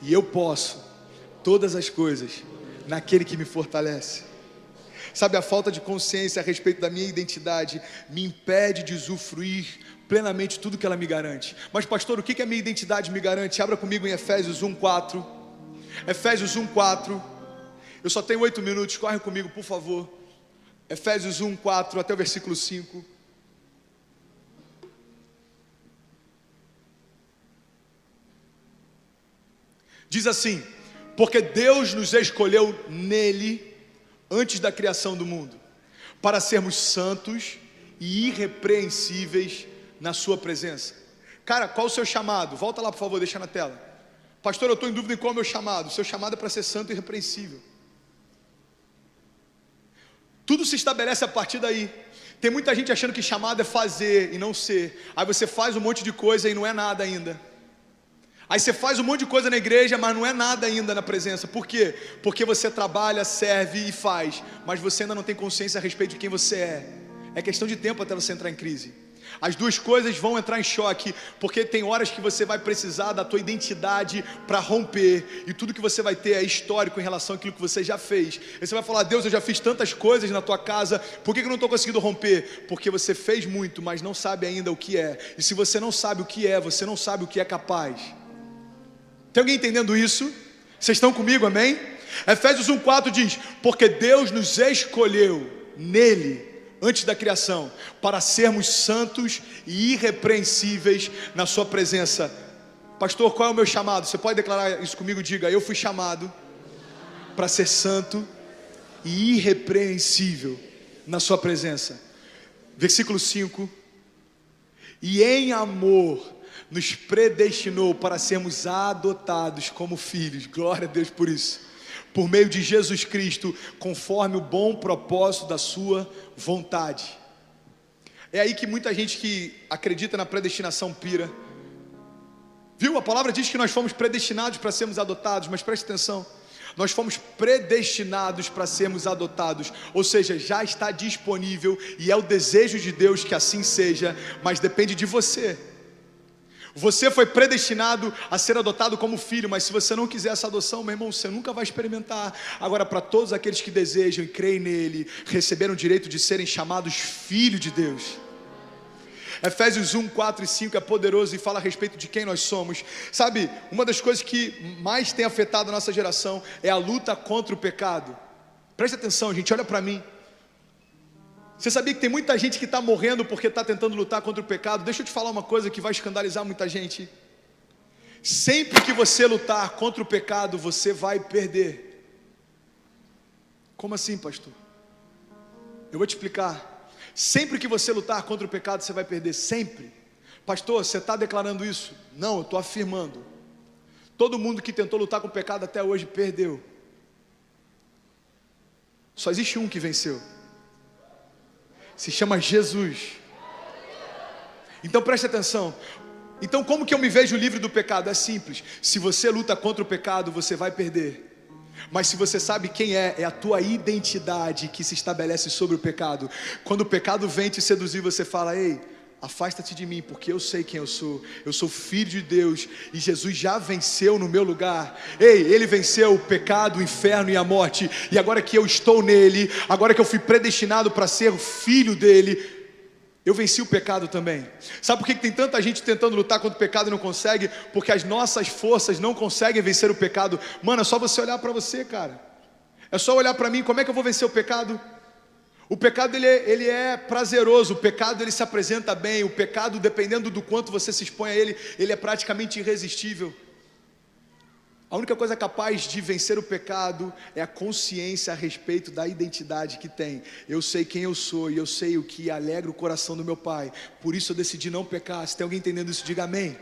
e eu posso todas as coisas naquele que me fortalece. Sabe, a falta de consciência a respeito da minha identidade me impede de usufruir plenamente tudo que ela me garante. Mas pastor, o que a minha identidade me garante? Abra comigo em Efésios 1:4. Efésios 1:4. Eu só tenho 8 minutos, corre comigo por favor. Efésios 1:4 até o versículo 5. Diz assim, porque Deus nos escolheu nele antes da criação do mundo, para sermos santos e irrepreensíveis na sua presença. Cara, qual o seu chamado? Volta lá por favor, deixa na tela. Pastor, eu estou em dúvida em qual é o meu chamado. O seu chamado é para ser santo e irrepreensível. Tudo se estabelece a partir daí. Tem muita gente achando que chamado é fazer e não ser. Aí você faz um monte de coisa e não é nada ainda. Aí você faz um monte de coisa na igreja, mas não é nada ainda na presença. Por quê? Porque você trabalha, serve e faz, mas você ainda não tem consciência a respeito de quem você é. É questão de tempo até você entrar em crise. As duas coisas vão entrar em choque, porque tem horas que você vai precisar da tua identidade para romper, e tudo que você vai ter é histórico em relação àquilo que você já fez. Aí você vai falar, Deus, eu já fiz tantas coisas na tua casa, por que eu não estou conseguindo romper? Porque você fez muito, mas não sabe ainda o que é. E se você não sabe o que é, você não sabe o que é capaz. Tem alguém entendendo isso? Vocês estão comigo, amém? Efésios 1:4 diz, porque Deus nos escolheu nele, antes da criação, para sermos santos e irrepreensíveis na sua presença. Pastor, qual é o meu chamado? Você pode declarar isso comigo? Diga: eu fui chamado para ser santo e irrepreensível na sua presença. Versículo 5: e em amor nos predestinou para sermos adotados como filhos. Glória a Deus por isso, por meio de Jesus Cristo, conforme o bom propósito da sua vontade. É aí que muita gente que acredita na predestinação pira. Viu? A palavra diz que nós fomos predestinados para sermos adotados, mas preste atenção, nós fomos predestinados para sermos adotados, ou seja, já está disponível e é o desejo de Deus que assim seja, mas depende de você. Você foi predestinado a ser adotado como filho, mas se você não quiser essa adoção, meu irmão, você nunca vai experimentar. Agora, para todos aqueles que desejam e creem nele, receberam o direito de serem chamados filhos de Deus. Efésios 1, 4 e 5 é poderoso e fala a respeito de quem nós somos. Sabe, uma das coisas que mais tem afetado a nossa geração é a luta contra o pecado. Preste atenção, gente, olha para mim. Você sabia que tem muita gente que está morrendo porque está tentando lutar contra o pecado? Deixa eu te falar uma coisa que vai escandalizar muita gente. Sempre que você lutar contra o pecado, você vai perder. Como assim, pastor? Eu vou te explicar. Sempre que você lutar contra o pecado, você vai perder, sempre. Pastor, você está declarando isso? Não, eu estou afirmando. Todo mundo que tentou lutar com o pecado até hoje perdeu. Só existe um que venceu. Se chama Jesus. Então preste atenção. Então como que eu me vejo livre do pecado? É simples. Se você luta contra o pecado, você vai perder. Mas se você sabe quem é a tua identidade que se estabelece sobre o pecado. Quando o pecado vem te seduzir, você fala: ei, afasta-te de mim, porque eu sei quem eu sou filho de Deus, e Jesus já venceu no meu lugar. Ei, ele venceu o pecado, o inferno e a morte, e agora que eu estou nele, agora que eu fui predestinado para ser o filho dele, eu venci o pecado também. Sabe por que tem tanta gente tentando lutar contra o pecado e não consegue? Porque as nossas forças não conseguem vencer o pecado. Mano, é só você olhar para você, cara. É só olhar para mim. Como é que eu vou vencer o pecado? O pecado ele é prazeroso. O pecado ele se apresenta bem. O pecado, dependendo do quanto você se expõe a ele é praticamente irresistível. A única coisa capaz de vencer o pecado é a consciência a respeito da identidade que tem. Eu sei quem eu sou e eu sei o que alegra o coração do meu Pai. Por isso eu decidi não pecar. Se tem alguém entendendo isso, diga amém. Amém.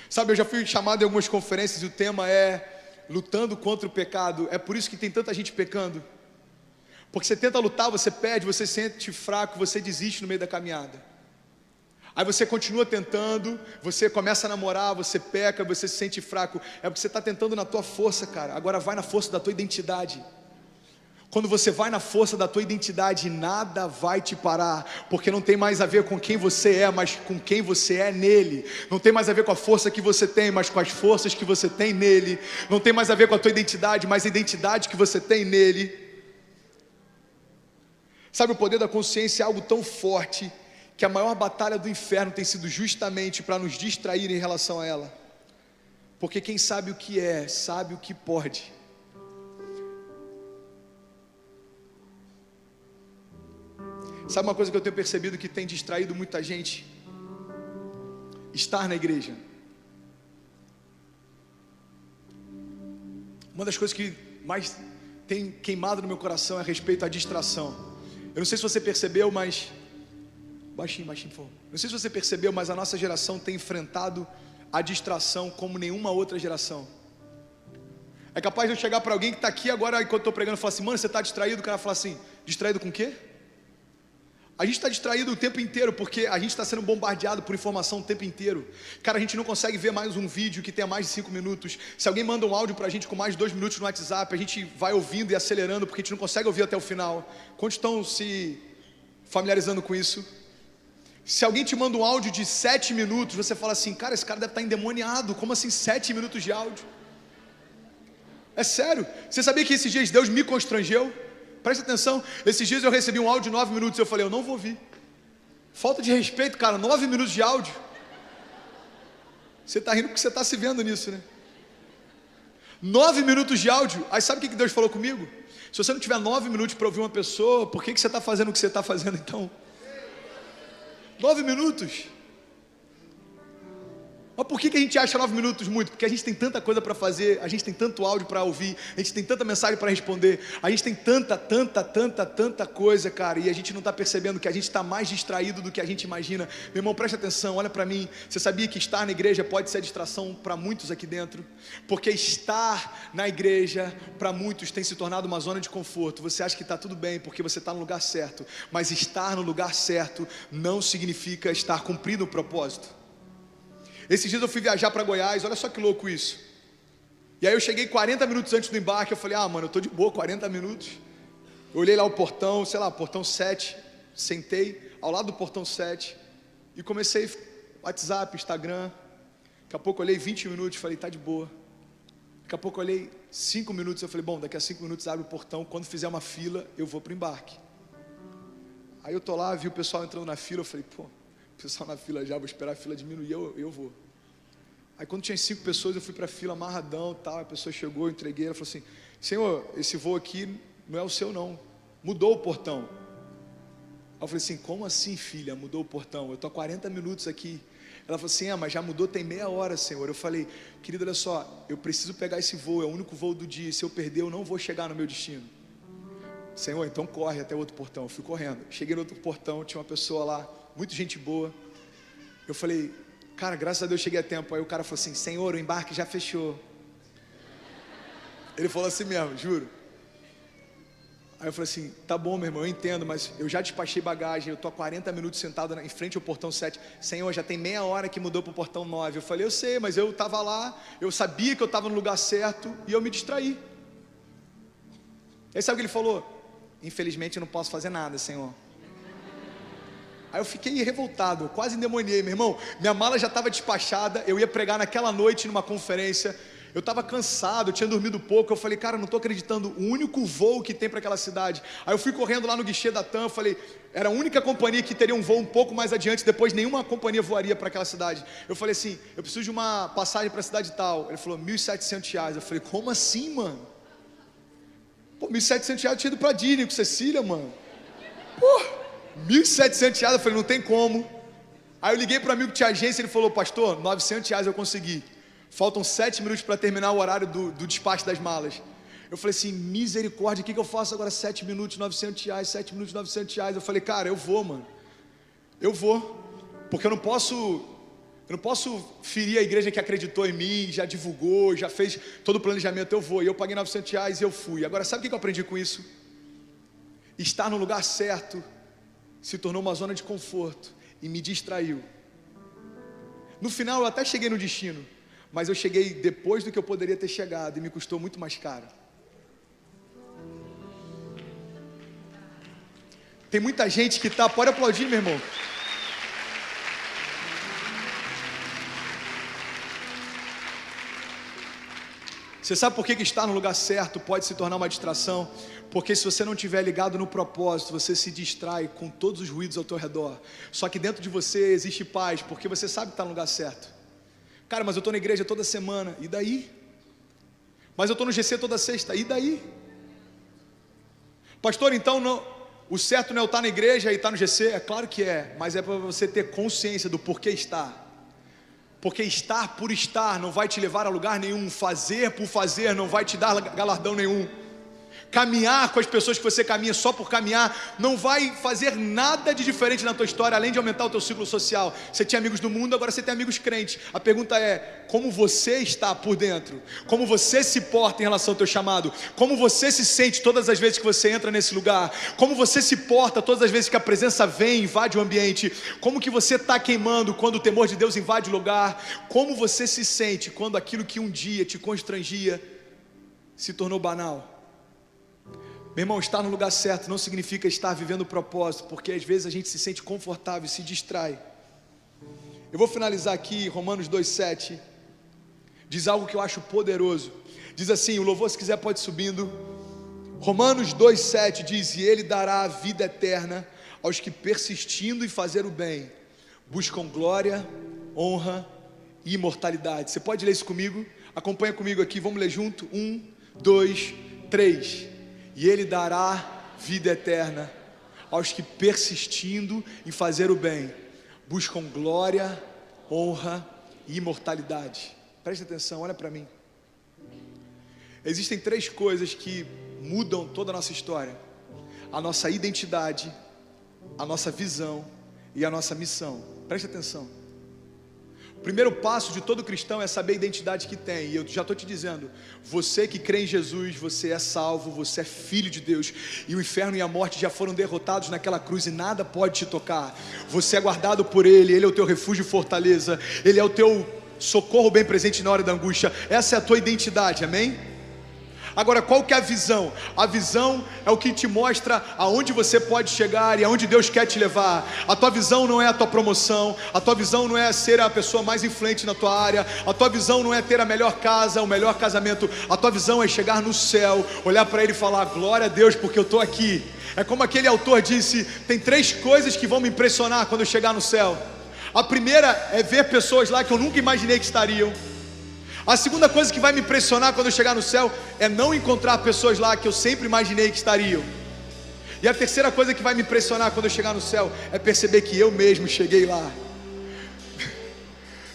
Sabe, eu já fui chamado em algumas conferências e o tema é lutando contra o pecado. É por isso que tem tanta gente pecando. Porque você tenta lutar, você perde, você se sente fraco, você desiste no meio da caminhada. Aí você continua tentando, você começa a namorar, você peca, você se sente fraco. É porque você está tentando na tua força, cara. Agora vai na força da tua identidade. Quando você vai na força da tua identidade, nada vai te parar. Porque não tem mais a ver com quem você é, mas com quem você é nele. Não tem mais a ver com a força que você tem, mas com as forças que você tem nele. Não tem mais a ver com a tua identidade, mas a identidade que você tem nele. Sabe, o poder da consciência é algo tão forte que a maior batalha do inferno tem sido justamente para nos distrair em relação a ela. Porque quem sabe o que é, sabe o que pode. Sabe uma coisa que eu tenho percebido que tem distraído muita gente? Estar na igreja. Uma das coisas que mais tem queimado no meu coração é a respeito à distração. Eu não sei se você percebeu, mas... Baixinho, por favor. Não sei se você percebeu, mas a nossa geração tem enfrentado a distração como nenhuma outra geração. É capaz de eu chegar para alguém que está aqui agora, enquanto eu estou pregando, e falar assim: mano, você está distraído? O cara fala assim: distraído com o quê? A gente está distraído o tempo inteiro, porque a gente está sendo bombardeado por informação o tempo inteiro. Cara, a gente não consegue ver mais um vídeo que tenha mais de 5 minutos. Se alguém manda um áudio para a gente com mais de 2 minutos no WhatsApp, a gente vai ouvindo e acelerando, porque a gente não consegue ouvir até o final. Quantos estão se familiarizando com isso? Se alguém te manda um áudio de 7 minutos, você fala assim: cara, esse cara deve estar endemoniado. Como assim 7 minutos de áudio? É sério. Você sabia que esses dias Deus me constrangeu? Presta atenção, esses dias eu recebi um áudio de 9 minutos, eu falei: eu não vou ouvir. Falta de respeito, cara, 9 minutos de áudio. Você está rindo porque você está se vendo nisso, né? 9 minutos de áudio. Aí sabe o que Deus falou comigo? Se você não tiver 9 minutos para ouvir uma pessoa, por que você está fazendo o que você está fazendo então? 9 minutos. Mas por que a gente acha 9 minutos muito? Porque a gente tem tanta coisa para fazer, a gente tem tanto áudio para ouvir, a gente tem tanta mensagem para responder, a gente tem tanta coisa, cara, e a gente não está percebendo que a gente está mais distraído do que a gente imagina. Meu irmão, presta atenção, olha para mim. Você sabia que estar na igreja pode ser distração para muitos aqui dentro? Porque estar na igreja, para muitos, tem se tornado uma zona de conforto. Você acha que está tudo bem porque você está no lugar certo, mas estar no lugar certo não significa estar cumprindo o propósito. Esses dias eu fui viajar para Goiás, olha só que louco isso. E aí eu cheguei 40 minutos antes do embarque, eu falei, mano, eu tô de boa, 40 minutos. Eu olhei lá o portão, sei lá, portão 7, sentei ao lado do portão 7 e comecei WhatsApp, Instagram. Daqui a pouco eu olhei 20 minutos, falei, tá de boa. Daqui a pouco eu olhei 5 minutos, eu falei, bom, daqui a 5 minutos abre o portão, quando fizer uma fila, eu vou pro embarque. Aí eu tô lá, vi o pessoal entrando na fila, eu falei, pô, o pessoal na fila já, vou esperar a fila diminuir, eu vou. Aí quando tinha 5 pessoas, eu fui para a fila amarradão, tal, a pessoa chegou, eu entreguei, ela falou assim, Senhor, esse voo aqui não é o seu não, mudou o portão. Aí eu falei assim, como assim, filha, mudou o portão? Eu estou há 40 minutos aqui. Ela falou assim, mas já mudou tem meia hora, Senhor. Eu falei, querida, olha só, eu preciso pegar esse voo, é o único voo do dia, se eu perder eu não vou chegar no meu destino. Senhor, então corre até o outro portão. Eu fui correndo, cheguei no outro portão, tinha uma pessoa lá, muito gente boa. Eu falei, cara, graças a Deus cheguei a tempo. Aí o cara falou assim, Senhor, o embarque já fechou. Ele falou assim mesmo, juro. Aí eu falei assim, tá bom, meu irmão, eu entendo, mas eu já despachei bagagem, eu tô há 40 minutos sentado em frente ao portão 7. Senhor, já tem meia hora que mudou pro portão 9. Eu falei, eu sei, mas eu tava lá, eu sabia que eu tava no lugar certo e eu me distraí. Aí sabe o que ele falou? Infelizmente eu não posso fazer nada, Senhor. Aí eu fiquei revoltado, eu quase endemoniei, meu irmão. Minha mala já estava despachada, eu ia pregar naquela noite numa conferência. Eu estava cansado, eu tinha dormido pouco. Eu falei, cara, não estou acreditando, o único voo que tem para aquela cidade. Aí eu fui correndo lá no guichê da TAM, falei, era a única companhia que teria um voo um pouco mais adiante, depois nenhuma companhia voaria para aquela cidade. Eu falei assim, eu preciso de uma passagem para a cidade tal. Ele falou, R$1.700. Eu falei, como assim, mano? Pô, R$1.700 eu tinha ido para Disney com Cecília, mano. Pô, R$1.700, eu falei, não tem como. Aí eu liguei para um amigo que tinha agência, ele falou, pastor, R$900 eu consegui. Faltam 7 minutos para terminar o horário do despacho das malas. Eu falei assim, misericórdia, o que eu faço agora? 7 minutos, R$900, 7 minutos, R$900. Eu falei, cara, eu vou, mano. Eu vou, porque eu não posso ferir a igreja que acreditou em mim, já divulgou, já fez todo o planejamento. Eu vou, e eu paguei R$900 e eu fui. Agora, sabe o que eu aprendi com isso? Estar no lugar certo se tornou uma zona de conforto e me distraiu. No final eu até cheguei no destino, mas eu cheguei depois do que eu poderia ter chegado e me custou muito mais caro. Tem muita gente que pode aplaudir, meu irmão. Você sabe por que estar no lugar certo pode se tornar uma distração? Porque se você não estiver ligado no propósito, você se distrai com todos os ruídos ao teu redor. Só que dentro de você existe paz, porque você sabe que está no lugar certo. Cara, mas eu estou na igreja toda semana, e daí? Mas eu estou no GC toda sexta, e daí? Pastor, então não, o certo não é eu estar na igreja e estar no GC? É claro que é, mas é para você ter consciência do porquê estar. Porque estar por estar não vai te levar a lugar nenhum. Fazer por fazer não vai te dar galardão nenhum. Caminhar com as pessoas que você caminha só por caminhar não vai fazer nada de diferente na tua história, além de aumentar o teu ciclo social. Você tinha amigos do mundo, agora você tem amigos crentes. A pergunta é, como você está por dentro? Como você se porta em relação ao teu chamado? Como você se sente todas as vezes que você entra nesse lugar? Como você se porta todas as vezes que a presença vem, invade o ambiente? Como que você está queimando quando o temor de Deus invade o lugar? Como você se sente quando aquilo que um dia te constrangia se tornou banal? Meu irmão, estar no lugar certo não significa estar vivendo o propósito, porque às vezes a gente se sente confortável e se distrai. Eu vou finalizar aqui, Romanos 2,7, diz algo que eu acho poderoso. Diz assim, o louvor se quiser pode subindo. Romanos 2,7 diz, e Ele dará a vida eterna aos que persistindo em fazer o bem, buscam glória, honra e imortalidade. Você pode ler isso comigo? Acompanha comigo aqui, vamos ler junto? 1, 2, 3. e Ele dará vida eterna aos que, persistindo em fazer o bem, buscam glória, honra e imortalidade. Preste atenção, olha para mim. Existem 3 coisas que mudam toda a nossa história: a nossa identidade, a nossa visão e a nossa missão. Preste atenção. O primeiro passo de todo cristão é saber a identidade que tem. E eu já estou te dizendo, você que crê em Jesus, você é salvo, você é filho de Deus, e o inferno e a morte já foram derrotados naquela cruz e nada pode te tocar. Você é guardado por Ele, Ele é o teu refúgio e fortaleza, Ele é o teu socorro bem presente na hora da angústia. Essa é a tua identidade, amém? Agora, qual que é a visão? A visão é o que te mostra aonde você pode chegar e aonde Deus quer te levar. A tua visão não é a tua promoção, a tua visão não é ser a pessoa mais influente na tua área, a tua visão não é ter a melhor casa, o melhor casamento. A tua visão é chegar no céu, olhar para Ele e falar: glória a Deus, porque eu estou aqui. É como aquele autor disse: tem 3 coisas que vão me impressionar quando eu chegar no céu. A primeira é ver pessoas lá que eu nunca imaginei que estariam. A segunda coisa que vai me impressionar quando eu chegar no céu é não encontrar pessoas lá que eu sempre imaginei que estariam. E a terceira coisa que vai me impressionar quando eu chegar no céu é perceber que eu mesmo cheguei lá.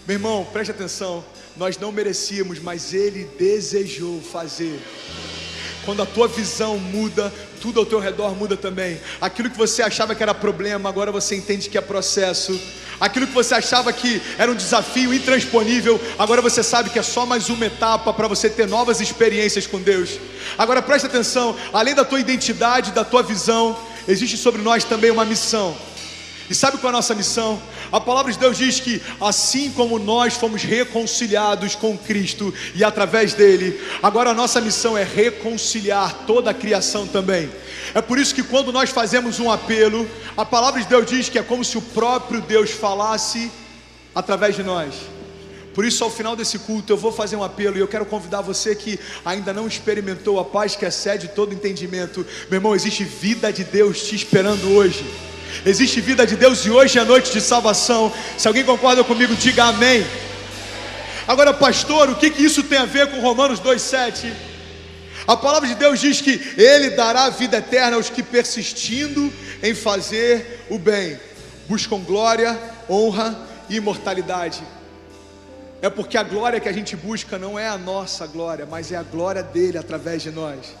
Meu irmão, preste atenção, nós não merecíamos, mas Ele desejou fazer. Quando a tua visão muda, tudo ao teu redor muda também. Aquilo que você achava que era problema, agora você entende que é processo. Aquilo que você achava que era um desafio intransponível, agora você sabe que é só mais uma etapa para você ter novas experiências com Deus. Agora preste atenção, além da tua identidade, da tua visão, existe sobre nós também uma missão. E sabe qual é a nossa missão? A palavra de Deus diz que assim como nós fomos reconciliados com Cristo e através dele, agora a nossa missão é reconciliar toda a criação também. É por isso que quando nós fazemos um apelo, a palavra de Deus diz que é como se o próprio Deus falasse através de nós. Por isso, ao final desse culto, eu vou fazer um apelo e eu quero convidar você que ainda não experimentou a paz que excede todo entendimento. Meu irmão, existe vida de Deus te esperando hoje. Existe vida de Deus e hoje é noite de salvação. Se alguém concorda comigo, diga amém. Agora, pastor, o que isso tem a ver com Romanos 2,7? A palavra de Deus diz que Ele dará vida eterna aos que, persistindo em fazer o bem, buscam glória, honra e imortalidade. É porque a glória que a gente busca não é a nossa glória, mas é a glória dele através de nós.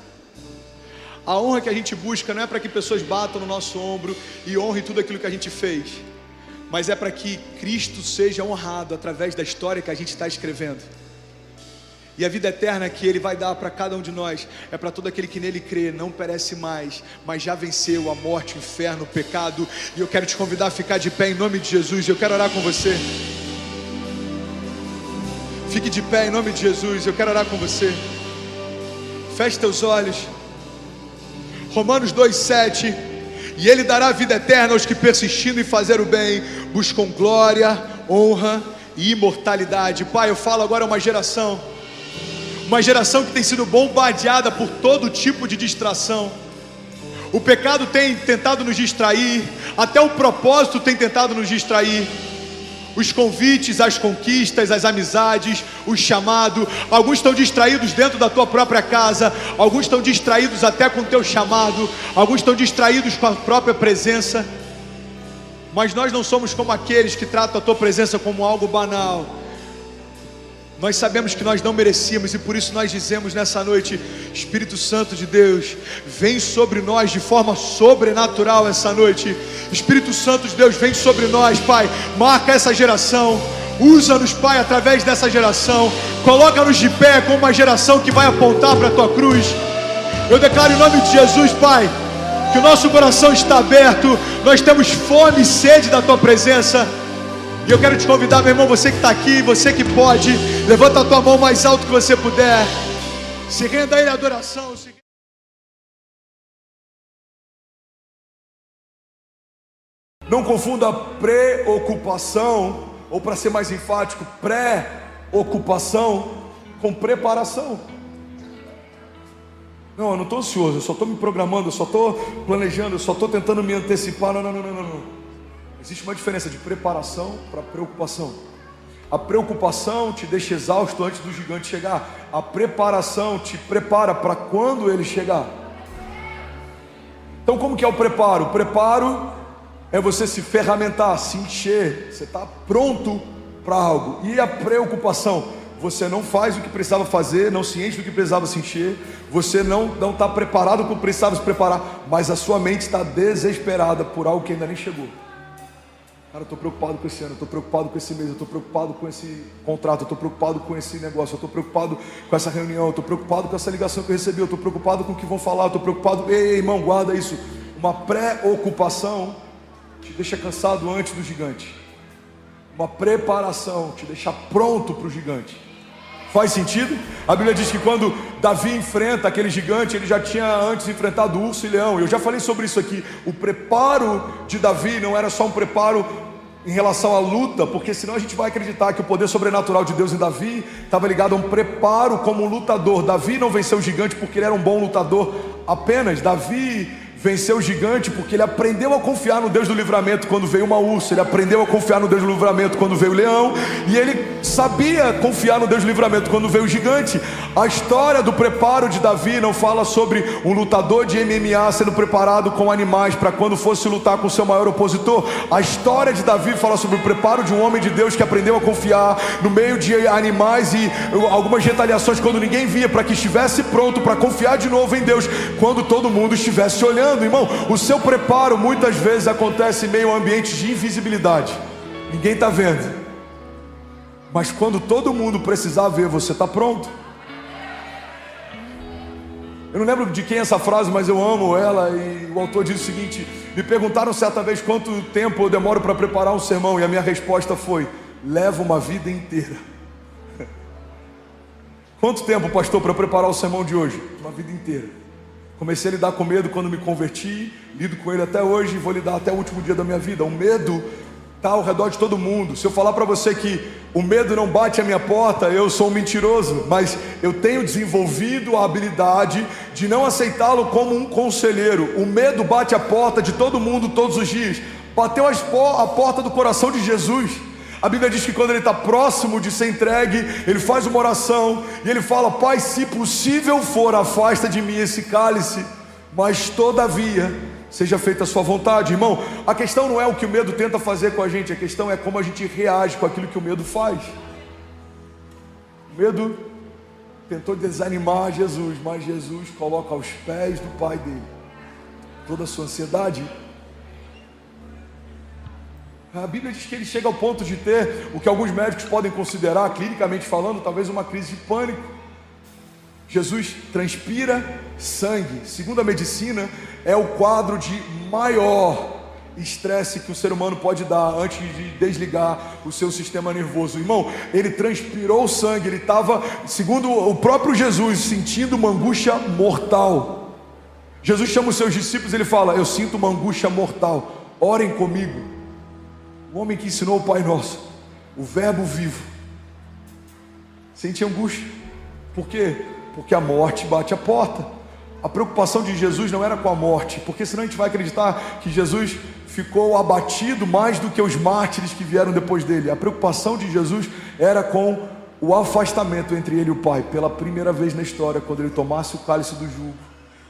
A honra que a gente busca não é para que pessoas batam no nosso ombro e honrem tudo aquilo que a gente fez, mas é para que Cristo seja honrado através da história que a gente está escrevendo. E a vida eterna que Ele vai dar para cada um de nós é para todo aquele que nele crê, não perece mais, mas já venceu a morte, o inferno, o pecado. E eu quero te convidar a ficar de pé em nome de Jesus. Eu quero orar com você. Fique de pé em nome de Jesus. Eu quero orar com você. Feche teus olhos. Romanos 2,7. E Ele dará vida eterna aos que, persistindo em fazer o bem, buscam glória, honra e imortalidade. Pai, eu falo agora a uma geração que tem sido bombardeada por todo tipo de distração. O pecado tem tentado nos distrair, até o propósito tem tentado nos distrair. Os convites, as conquistas, as amizades, o chamado. Alguns estão distraídos dentro da tua própria casa, alguns estão distraídos até com o teu chamado, alguns estão distraídos com a própria presença. Mas nós não somos como aqueles que tratam a tua presença como algo banal. Nós sabemos que nós não merecíamos e por isso nós dizemos nessa noite: Espírito Santo de Deus, vem sobre nós de forma sobrenatural essa noite. Espírito Santo de Deus, vem sobre nós, Pai. Marca essa geração, usa-nos, Pai, através dessa geração. Coloca-nos de pé como uma geração que vai apontar para a Tua cruz. Eu declaro em nome de Jesus, Pai, que o nosso coração está aberto. Nós temos fome e sede da Tua presença. E eu quero te convidar, meu irmão, você que está aqui, você que pode, levanta a tua mão mais alto que você puder. Se renda a Ele a adoração. Não confunda preocupação, ou para ser mais enfático, pré-ocupação com preparação. Não, eu não estou ansioso, eu só estou me programando, eu só estou planejando, eu só estou tentando me antecipar. Não. Existe uma diferença de preparação para preocupação. A preocupação te deixa exausto antes do gigante chegar. A preparação te prepara para quando ele chegar. Então como que é o preparo? O preparo é você se ferramentar, se encher, você está pronto para algo. E a preocupação? Você não faz o que precisava fazer, não se enche do que precisava se encher, você não está preparado como precisava se preparar, mas a sua mente está desesperada por algo que ainda nem chegou. Cara, eu estou preocupado com esse ano, eu estou preocupado com esse mês, eu estou preocupado com esse contrato, eu estou preocupado com esse negócio, eu estou preocupado com essa reunião, eu estou preocupado com essa ligação que eu recebi, eu estou preocupado com o que vão falar, eu estou preocupado. Ei, irmão, guarda isso. Uma preocupação te deixa cansado antes do gigante. Uma preparação te deixa pronto para o gigante. Faz sentido? A Bíblia diz que quando Davi enfrenta aquele gigante, ele já tinha antes enfrentado urso e leão. Eu já falei sobre isso aqui. O preparo de Davi não era só um preparo em relação à luta, porque senão a gente vai acreditar que o poder sobrenatural de Deus em Davi estava ligado a um preparo como um lutador. Davi não venceu o gigante porque ele era um bom lutador apenas. Davi venceu o gigante porque ele aprendeu a confiar no Deus do livramento quando veio uma ursa, ele aprendeu a confiar no Deus do livramento quando veio o leão, e ele sabia confiar no Deus do livramento quando veio o gigante. A história do preparo de Davi não fala sobre um lutador de MMA sendo preparado com animais para quando fosse lutar com o seu maior opositor. A história de Davi fala sobre o preparo de um homem de Deus que aprendeu a confiar no meio de animais e algumas retaliações quando ninguém via, para que estivesse pronto para confiar de novo em Deus quando todo mundo estivesse olhando. Irmão, o seu preparo muitas vezes acontece em meio a ambientes de invisibilidade. Ninguém está vendo, mas quando todo mundo precisar ver, você está pronto. Eu não lembro de quem é essa frase, mas eu amo ela. E o autor diz o seguinte: me perguntaram certa vez quanto tempo eu demoro para preparar um sermão, e a minha resposta foi: leva uma vida inteira. Quanto tempo, pastor, para preparar o sermão de hoje? Uma vida inteira. Comecei a lidar com medo quando me converti, lido com ele até hoje e vou lidar até o último dia da minha vida. O medo está ao redor de todo mundo. Se eu falar para você que o medo não bate à minha porta, eu sou um mentiroso, mas eu tenho desenvolvido a habilidade de não aceitá-lo como um conselheiro. O medo bate à porta de todo mundo todos os dias. Bateu a porta do coração de Jesus. A Bíblia diz que quando ele está próximo de ser entregue, ele faz uma oração e ele fala: Pai, se possível for, afasta de mim esse cálice, mas todavia seja feita a sua vontade. Irmão, a questão não é o que o medo tenta fazer com a gente, a questão é como a gente reage com aquilo que o medo faz. O medo tentou desanimar Jesus, mas Jesus coloca aos pés do Pai dele toda a sua ansiedade. A Bíblia diz que ele chega ao ponto de ter o que alguns médicos podem considerar, clinicamente falando, talvez uma crise de pânico. Jesus transpira sangue. Segundo a medicina, é o quadro de maior estresse que o ser humano pode dar antes de desligar o seu sistema nervoso. Irmão, ele transpirou sangue, ele estava, segundo o próprio Jesus, sentindo uma angústia mortal. Jesus chama os seus discípulos e ele fala: eu sinto uma angústia mortal, orem comigo. O homem que ensinou o Pai Nosso, o verbo vivo, sente angústia. Por quê? Porque a morte bate a porta. A preocupação de Jesus não era com a morte, porque senão a gente vai acreditar que Jesus ficou abatido mais do que os mártires que vieram depois dele. A preocupação de Jesus era com o afastamento entre ele e o Pai. Pela primeira vez na história, quando ele tomasse o cálice do jugo,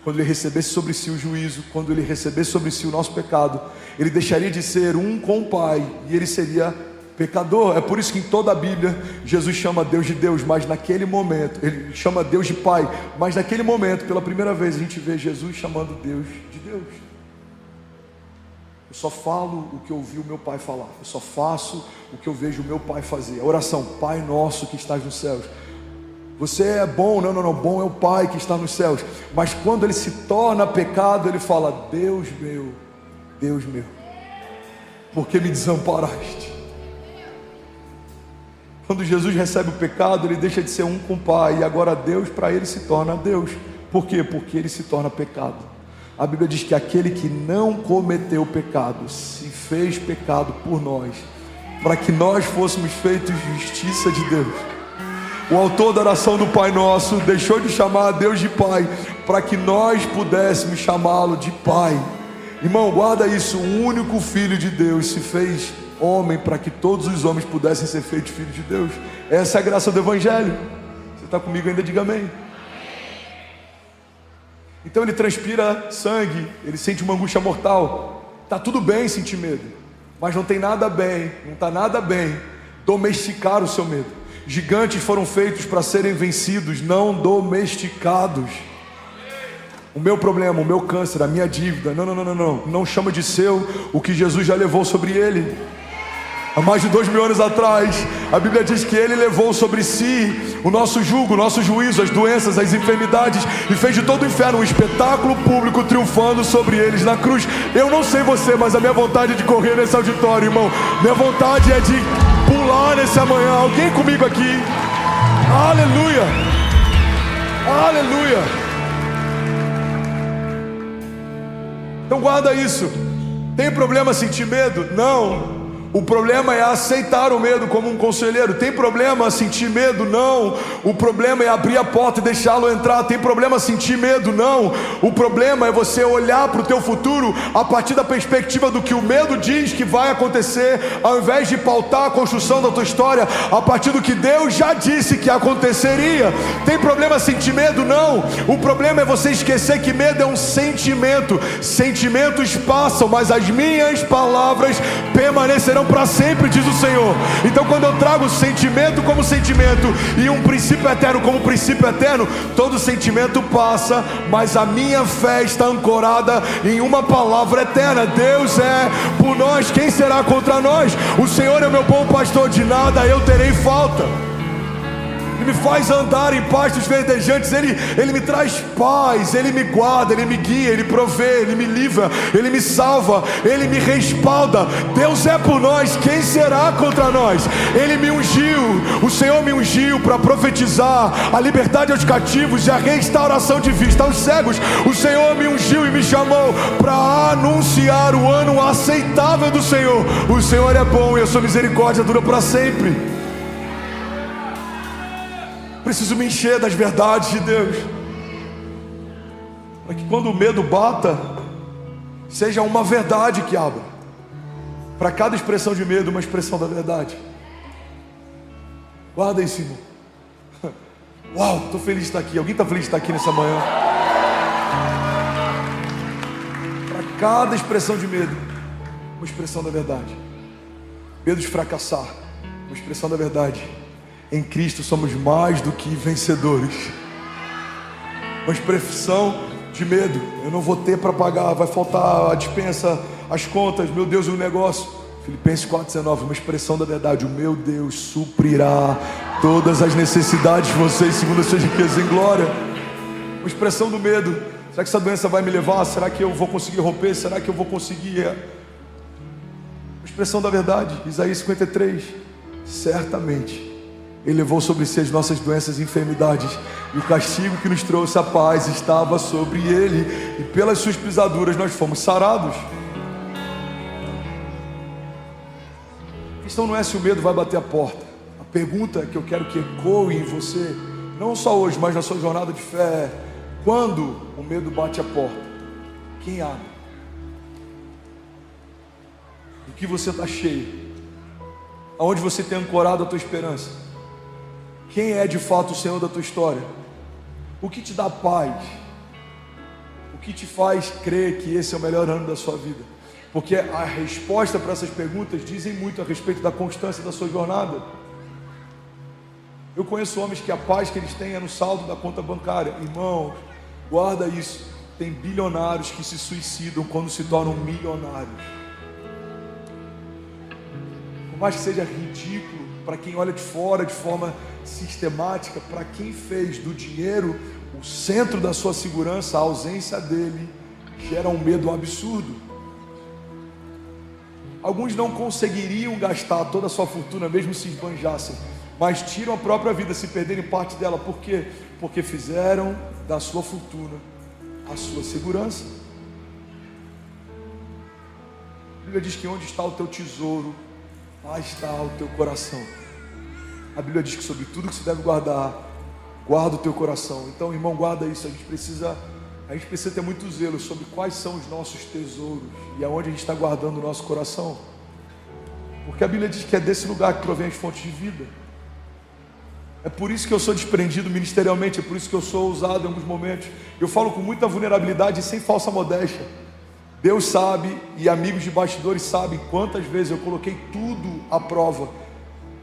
quando ele recebesse sobre si o juízo, quando ele recebesse sobre si o nosso pecado, ele deixaria de ser um com o Pai e ele seria pecador. É por isso que em toda a Bíblia Jesus chama Deus de Deus, mas naquele momento ele chama Deus de Pai, mas naquele momento, pela primeira vez, a gente vê Jesus chamando Deus de Deus. Eu só falo o que eu ouvi o meu Pai falar, eu só faço o que eu vejo o meu Pai fazer. A oração: Pai nosso que estás nos céus. Você é bom, não, bom é o Pai que está nos céus. Mas quando ele se torna pecado, ele fala: Deus meu, por que me desamparaste? Quando Jesus recebe o pecado, ele deixa de ser um com o Pai, e agora Deus para ele se torna Deus. Por quê? Porque ele se torna pecado. A Bíblia diz que aquele que não cometeu pecado se fez pecado por nós, para que nós fôssemos feitos justiça de Deus. O autor da oração do Pai Nosso deixou de chamar a Deus de Pai, para que nós pudéssemos chamá-lo de Pai. Irmão, guarda isso: o único Filho de Deus se fez homem para que todos os homens pudessem ser feitos filhos de Deus. Essa é a graça do Evangelho. Você está comigo ainda? Diga amém. Então ele transpira sangue, ele sente uma angústia mortal. Está tudo bem sentir medo, mas não tem nada bem, não está nada bem domesticar o seu medo. Gigantes foram feitos para serem vencidos, não domesticados. O meu problema, o meu câncer, a minha dívida, não chama de seu o que Jesus já levou sobre ele. Há mais de 2000 anos atrás, a Bíblia diz que Ele levou sobre si o nosso jugo, o nosso juízo, as doenças, as enfermidades, e fez de todo o inferno um espetáculo público triunfando sobre eles na cruz. Eu não sei você, mas a minha vontade é de correr nesse auditório, irmão. Minha vontade é de pular nesse amanhã. Alguém comigo aqui? Aleluia! Aleluia! Então guarda isso. Tem problema sentir medo? Não. O problema é aceitar o medo como um conselheiro. Tem problema sentir medo? Não. O problema é abrir a porta e deixá-lo entrar. Tem problema sentir medo? Não. O problema é você olhar para o teu futuro a partir da perspectiva do que o medo diz que vai acontecer, ao invés de pautar a construção da tua história a partir do que Deus já disse que aconteceria. Tem problema sentir medo? Não. O problema é você esquecer que medo é um sentimento. Sentimentos passam, mas as minhas palavras permanecerão para sempre, diz o Senhor. Então quando eu trago sentimento como sentimento e um princípio eterno como princípio eterno, todo sentimento passa, mas a minha fé está ancorada em uma palavra eterna. Deus é por nós, quem será contra nós? O Senhor é o meu bom pastor, de nada eu terei falta. Ele me faz andar em pastos verdejantes, Ele me traz paz, Ele me guarda, Ele me guia, Ele provê, Ele me livra, Ele me salva, Ele me respalda. Deus é por nós, quem será contra nós? Ele me ungiu, o Senhor me ungiu para profetizar a liberdade aos cativos e a restauração de vista aos cegos. O Senhor me ungiu e me chamou para anunciar o ano aceitável do Senhor. O Senhor é bom e a sua misericórdia dura para sempre. Preciso me encher das verdades de Deus, para que quando o medo bata, seja uma verdade que abra. Para cada expressão de medo, uma expressão da verdade. Guarda isso, irmão. Uau, estou feliz de estar aqui. Alguém está feliz de estar aqui nessa manhã? Para cada expressão de medo, uma expressão da verdade. Medo de fracassar, uma expressão da verdade. Em Cristo somos mais do que vencedores. Uma expressão de medo. Eu não vou ter para pagar, vai faltar a despensa, as contas, meu Deus, o negócio. Filipenses 4,19, uma expressão da verdade. O meu Deus suprirá todas as necessidades de vocês segundo as suas riquezas em glória. Uma expressão do medo. Será que essa doença vai me levar? Será que eu vou conseguir romper? Será que eu vou conseguir? Uma expressão da verdade. Isaías 53. Certamente Ele levou sobre si as nossas doenças e enfermidades, e o castigo que nos trouxe a paz estava sobre Ele, e pelas suas pisaduras nós fomos sarados. A questão não é se o medo vai bater a porta. A pergunta que eu quero que ecoe em você, não só hoje, mas na sua jornada de fé, é: quando o medo bate a porta, quem abre? Do que você está cheio? Aonde você tem ancorado a tua esperança? Quem é de fato o Senhor da tua história? O que te dá paz? O que te faz crer que esse é o melhor ano da sua vida? Porque a resposta para essas perguntas dizem muito a respeito da constância da sua jornada. Eu conheço homens que a paz que eles têm é no saldo da conta bancária. Irmãos, guarda isso. Tem bilionários que se suicidam quando se tornam milionários. Por mais que seja ridículo para quem olha de fora de forma sistemática, para quem fez do dinheiro o centro da sua segurança, a ausência dele gera um medo absurdo. Alguns não conseguiriam gastar toda a sua fortuna mesmo se esbanjassem, mas tiram a própria vida se perderem parte dela. Por quê? Porque fizeram da sua fortuna a sua segurança. A Bíblia diz que onde está o teu tesouro, lá está o teu coração. A Bíblia diz que sobre tudo que se deve guardar, guarda o teu coração. Então, irmão, guarda isso. A gente precisa ter muito zelo sobre quais são os nossos tesouros e aonde a gente está guardando o nosso coração. Porque a Bíblia diz que é desse lugar que provém as fontes de vida. É por isso que eu sou desprendido ministerialmente, é por isso que eu sou ousado em alguns momentos. Eu falo com muita vulnerabilidade e sem falsa modéstia. Deus sabe, e amigos de bastidores sabem quantas vezes eu coloquei tudo à prova.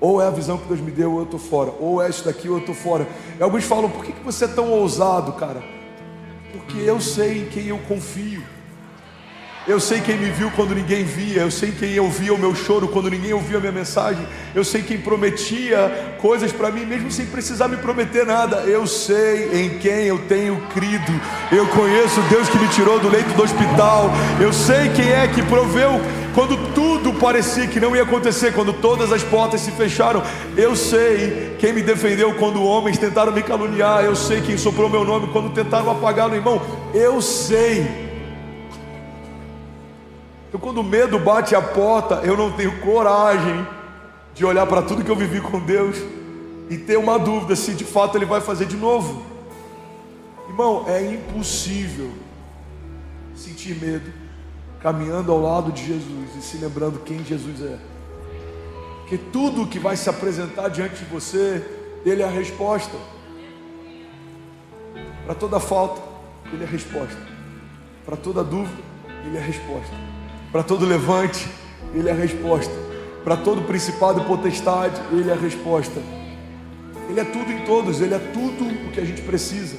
Ou é a visão que Deus me deu, ou eu estou fora. Ou é isso daqui, ou eu estou fora. E alguns falam, por que você é tão ousado, cara? Porque eu sei em quem eu confio. Eu sei quem me viu quando ninguém via. Eu sei quem ouvia o meu choro quando ninguém ouvia a minha mensagem. Eu sei quem prometia coisas para mim, mesmo sem precisar me prometer nada. Eu sei em quem eu tenho crido. Eu conheço o Deus que me tirou do leito do hospital. Eu sei quem é que proveu quando tudo parecia que não ia acontecer, quando todas as portas se fecharam. Eu sei quem me defendeu quando homens tentaram me caluniar. Eu sei quem soprou meu nome quando tentaram apagá-lo, irmão. Eu sei. Então, quando o medo bate a porta, eu não tenho coragem de olhar para tudo que eu vivi com Deus e ter uma dúvida se de fato Ele vai fazer de novo. Irmão, é impossível sentir medo caminhando ao lado de Jesus e se lembrando quem Jesus é. Porque tudo que vai se apresentar diante de você, Ele é a resposta. Para toda falta, Ele é a resposta. Para toda dúvida, Ele é a resposta. Para todo levante, Ele é a resposta. Para todo principado e potestade, Ele é a resposta. Ele é tudo em todos, Ele é tudo o que a gente precisa.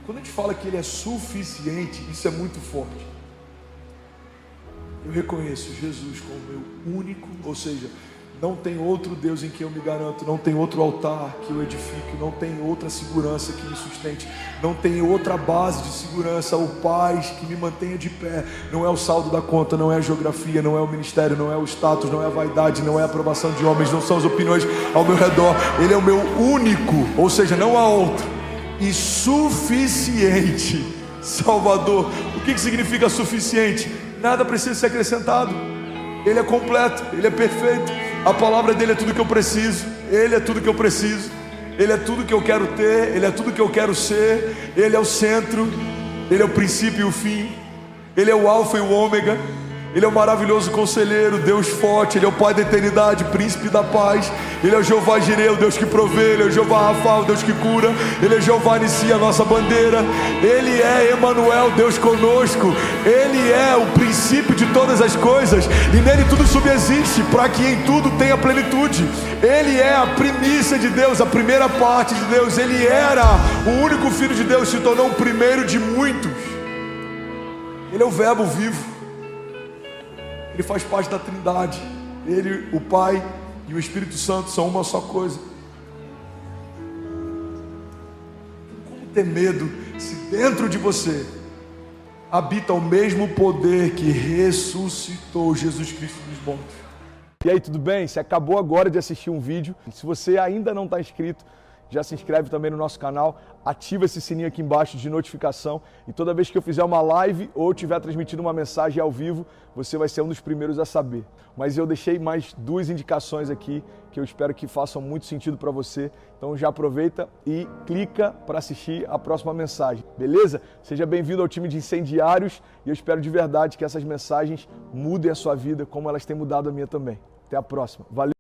Quando a gente fala que Ele é suficiente, isso é muito forte. Eu reconheço Jesus como meu único, ou seja, não tem outro Deus em quem eu me garanto, não tem outro altar que eu edifique, não tem outra segurança que me sustente, não tem outra base de segurança ou paz que me mantenha de pé. Não é o saldo da conta, não é a geografia, não é o ministério, não é o status, não é a vaidade, não é a aprovação de homens, não são as opiniões ao meu redor. Ele é o meu único, ou seja, não há outro, e suficiente Salvador. O que significa suficiente? Nada precisa ser acrescentado. Ele é completo, Ele é perfeito. A palavra dele é tudo que eu preciso. Ele é tudo que eu preciso. Ele é tudo que eu quero ter. Ele é tudo que eu quero ser. Ele é o centro. Ele é o princípio e o fim. Ele é o alfa e o ômega. Ele é o maravilhoso conselheiro, Deus forte. Ele é o Pai da eternidade, príncipe da paz. Ele é o Jeová Jireh, o Deus que provê. Ele é o Jeová Rafa, o Deus que cura. Ele é Jeová Nissi, a nossa bandeira. Ele é Emanuel, Deus conosco. Ele é o princípio de todas as coisas, e nele tudo subsiste, para que em tudo tenha plenitude. Ele é a primícia de Deus, a primeira parte de Deus. Ele era o único Filho de Deus, se tornou o primeiro de muitos. Ele é o Verbo vivo. Ele faz parte da Trindade. Ele, o Pai e o Espírito Santo são uma só coisa. Como ter medo se dentro de você habita o mesmo poder que ressuscitou Jesus Cristo dos mortos? E aí, tudo bem? Você acabou agora de assistir um vídeo. Se você ainda não está inscrito, já se inscreve também no nosso canal, ativa esse sininho aqui embaixo de notificação, e toda vez que eu fizer uma live ou estiver transmitindo uma mensagem ao vivo, você vai ser um dos primeiros a saber. Mas eu deixei mais 2 indicações aqui que eu espero que façam muito sentido para você. Então já aproveita e clica para assistir a próxima mensagem, beleza? Seja bem-vindo ao time de incendiários, e eu espero de verdade que essas mensagens mudem a sua vida como elas têm mudado a minha também. Até a próxima. Valeu!